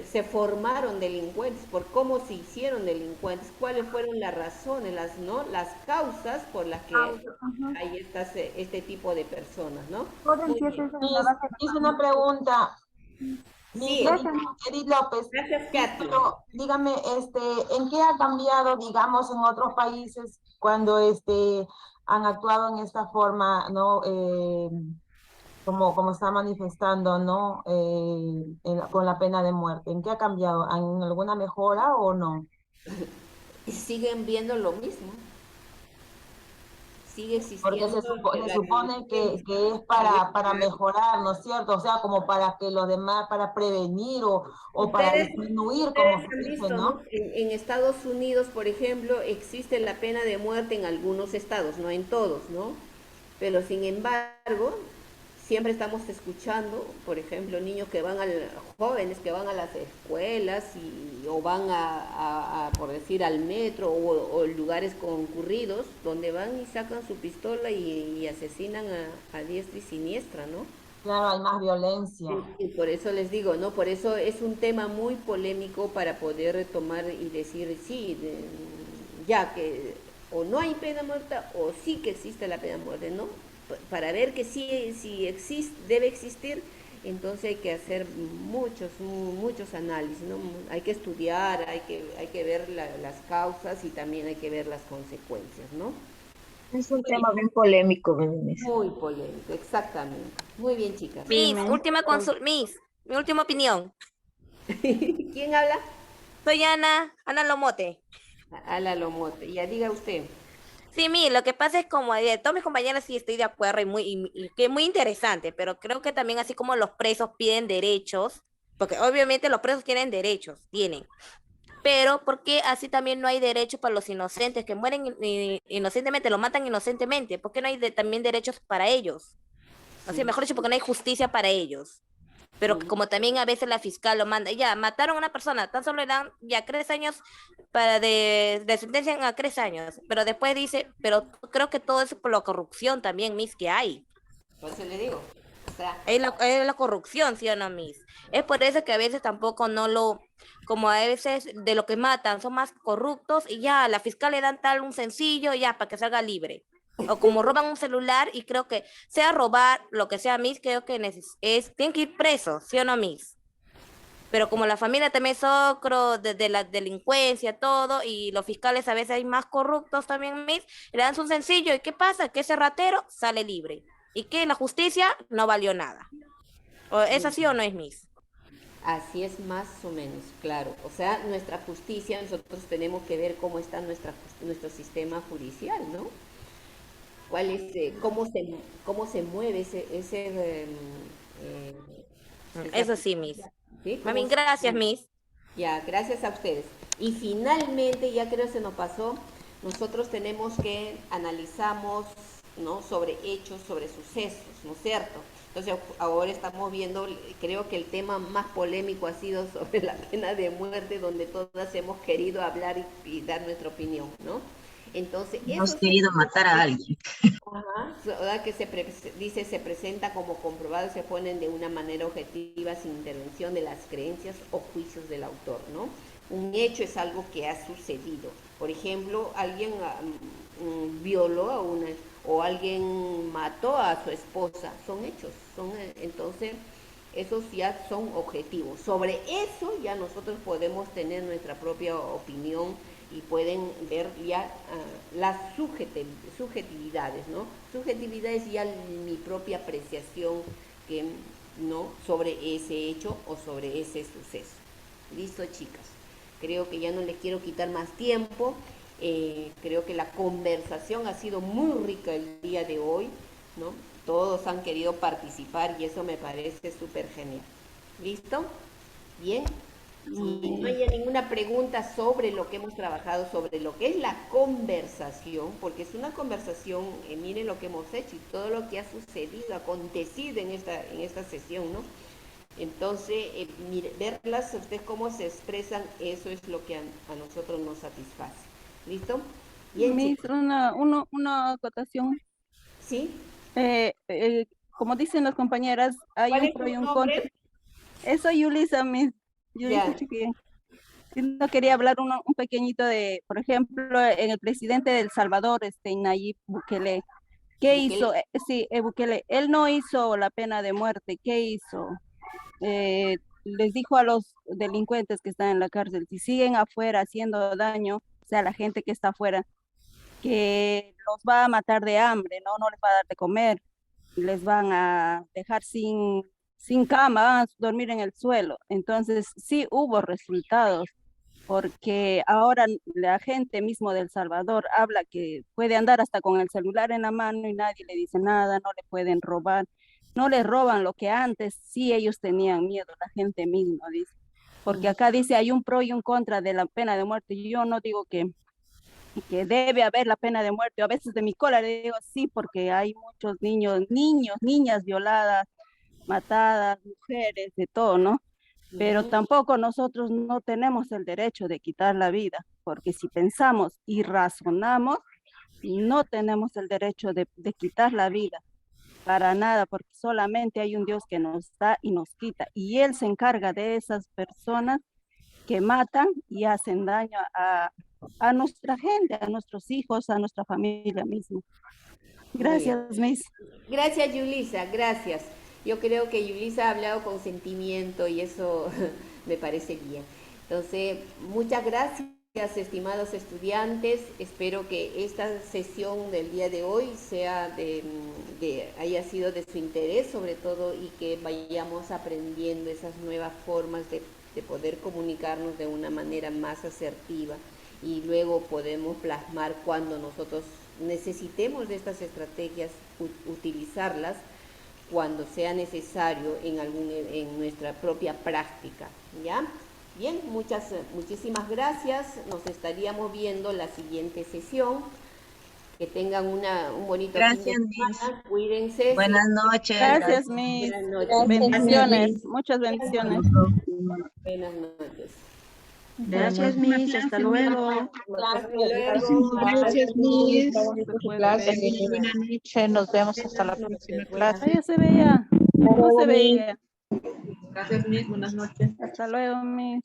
Speaker 1: se formaron delincuentes, por cómo se hicieron delincuentes, cuáles fueron las razones, las causas por las que hay este tipo de personas, ¿no?
Speaker 13: Es una pregunta.
Speaker 1: Sí.
Speaker 13: Edith López.
Speaker 1: Gracias, Katy.
Speaker 13: Pero dígame, ¿en qué ha cambiado, digamos, en otros países cuando han actuado en esta forma, ¿no? Como está manifestando, ¿no? Con la pena de muerte. ¿En qué ha cambiado? ¿En alguna mejora o no?
Speaker 1: Y siguen viendo lo mismo. Sigue existiendo.
Speaker 13: Porque se supone que es para mejorar, ¿no es cierto? O sea, como para que los demás, para prevenir o para disminuir, como se dice, ¿no?
Speaker 1: En Estados Unidos, por ejemplo, existe la pena de muerte en algunos estados, no en todos, ¿no? Pero sin embargo, siempre estamos escuchando, por ejemplo, jóvenes que van a las escuelas o van por decir, al metro o lugares concurridos, donde van y sacan su pistola y asesinan a diestra y siniestra, ¿no?
Speaker 13: Claro, hay más violencia.
Speaker 1: Y por eso les digo, ¿no? Por eso es un tema muy polémico para poder tomar y decir, sí, ya que o no hay pena muerta o sí que existe la pena muerte, ¿no? Para ver que sí existe, debe existir, entonces hay que hacer muchos análisis, ¿no? Hay que estudiar, hay que ver las causas y también hay que ver las consecuencias, ¿no?
Speaker 19: Es un tema bien polémico.
Speaker 1: Muy polémico, exactamente. Muy bien, chicas.
Speaker 7: Mi última opinión.
Speaker 1: ¿Quién habla?
Speaker 7: Soy Ana Lomote.
Speaker 1: Ana Lomote, ya diga usted.
Speaker 7: Sí, lo que pasa es como todos mis compañeros sí estoy de acuerdo y que es muy interesante, pero creo que también así como los presos piden derechos, porque obviamente los presos tienen derechos, pero ¿por qué así también no hay derechos para los inocentes que mueren inocentemente, lo matan inocentemente? ¿Por qué no hay también derechos para ellos? O sea, mejor dicho, porque no hay justicia para ellos. Pero como también a veces la fiscal lo manda, ya mataron a una persona, tan solo le dan ya 3 años de sentencia a 3 años, pero después dice, pero creo que todo eso por la corrupción también, Miss, que hay.
Speaker 1: Por eso le digo, o sea,
Speaker 7: es la corrupción, ¿sí o no, Miss? Es por eso que a veces tampoco como a veces de lo que matan son más corruptos y ya a la fiscal le dan un sencillo ya para que salga libre. O como roban un celular y creo que sea robar, lo que sea, Miss, creo que tienen que ir presos, ¿sí o no, Miss? Pero como la familia también es socro de la delincuencia, todo, y los fiscales a veces hay más corruptos también, Miss, le dan un sencillo, ¿y qué pasa? Que ese ratero sale libre, y que la justicia no valió nada. ¿Es así o no es, Miss?
Speaker 1: Así es más o menos, claro. O sea, nuestra justicia, nosotros tenemos que ver cómo está nuestro sistema judicial, ¿no? ¿Cuál es, cómo se mueve
Speaker 7: eso sí, Miss.
Speaker 1: ¿Sí?
Speaker 7: Mami, gracias, Miss.
Speaker 1: Ya, gracias a ustedes. Y finalmente, ya creo se nos pasó, nosotros tenemos que analizamos, ¿no? Sobre hechos, sobre sucesos, ¿no es cierto? Entonces ahora estamos viendo, creo que el tema más polémico ha sido sobre la pena de muerte, donde todas hemos querido hablar y dar nuestra opinión, ¿no? Entonces,
Speaker 19: hemos querido matar a alguien.
Speaker 1: Ajá, que se presenta como comprobado y se ponen de una manera objetiva sin intervención de las creencias o juicios del autor, ¿no? Un hecho es algo que ha sucedido. Por ejemplo, alguien violó a o alguien mató a su esposa. Son hechos, entonces esos ya son objetivos. Sobre eso ya nosotros podemos tener nuestra propia opinión y pueden ver ya las subjetividades, ¿no? Subjetividad es ya mi propia apreciación ¿no? sobre ese hecho o sobre ese suceso. Listo, chicas. Creo que ya no les quiero quitar más tiempo. Creo que la conversación ha sido muy rica el día de hoy, ¿no? Todos han querido participar y eso me parece súper genial. ¿Listo? Bien. Si no haya ninguna pregunta sobre lo que hemos trabajado, sobre lo que es la conversación, porque es una conversación, miren lo que hemos hecho y todo lo que ha sucedido, acontecido en esta sesión, ¿no? Entonces, verlas, ustedes cómo se expresan, eso es lo que a nosotros nos satisface. ¿Listo? Bien,
Speaker 3: Miss, una acotación.
Speaker 1: Sí.
Speaker 3: Como dicen las compañeras, hay un pro y un contra. Eso, Yulisa, Miss. Yulisa Chiquilla. No quería hablar un pequeñito de, por ejemplo, en el presidente de El Salvador, Nayib Bukele. ¿Qué hizo? Sí, Bukele. Él no hizo la pena de muerte. ¿Qué hizo? Les dijo a los delincuentes que están en la cárcel, si siguen afuera haciendo daño, o sea, la gente que está afuera, que los va a matar de hambre, no les va a dar de comer, les van a dejar sin cama, van a dormir en el suelo. Entonces sí hubo resultados, porque ahora la gente mismo de El Salvador habla que puede andar hasta con el celular en la mano y nadie le dice nada, no le pueden robar, no les roban lo que antes sí ellos tenían miedo, la gente misma dice, porque acá dice hay un pro y un contra de la pena de muerte. Yo no digo que debe haber la pena de muerte, a veces de mi cola le digo sí, porque hay muchos niñas violadas, matadas, mujeres, de todo, ¿no? Pero tampoco nosotros no tenemos el derecho de quitar la vida, porque si pensamos y razonamos, no tenemos el derecho de quitar la vida, para nada, porque solamente hay un Dios que nos da y nos quita, y Él se encarga de esas personas que matan y hacen daño a nuestra gente, a nuestros hijos, a nuestra familia misma. Gracias, Miss.
Speaker 1: Gracias, Yulisa, gracias. Yo creo que Yulisa ha hablado con sentimiento y eso me parece bien. Entonces, muchas gracias, estimados estudiantes. Espero que esta sesión del día de hoy sea haya sido de su interés, sobre todo, y que vayamos aprendiendo esas nuevas formas de poder comunicarnos de una manera más asertiva, y luego podemos plasmar cuando nosotros necesitemos de estas estrategias, utilizarlas cuando sea necesario en nuestra propia práctica, ¿ya? Bien, muchísimas gracias. Nos estaríamos viendo la siguiente sesión. Que tengan un bonito fin de semana. Cuídense.
Speaker 6: Buenas noches.
Speaker 3: Gracias, Miss.
Speaker 1: Buenas noches.
Speaker 3: Bendiciones. Muchas bendiciones.
Speaker 1: Buenas noches.
Speaker 6: Gracias, Miss. Hasta luego.
Speaker 14: Gracias, Miss. Buenas noches. Nos vemos hasta la próxima clase.
Speaker 3: Ya se veía. No se veía.
Speaker 14: Gracias, Miss. Buenas noches.
Speaker 3: Hasta luego, Miss.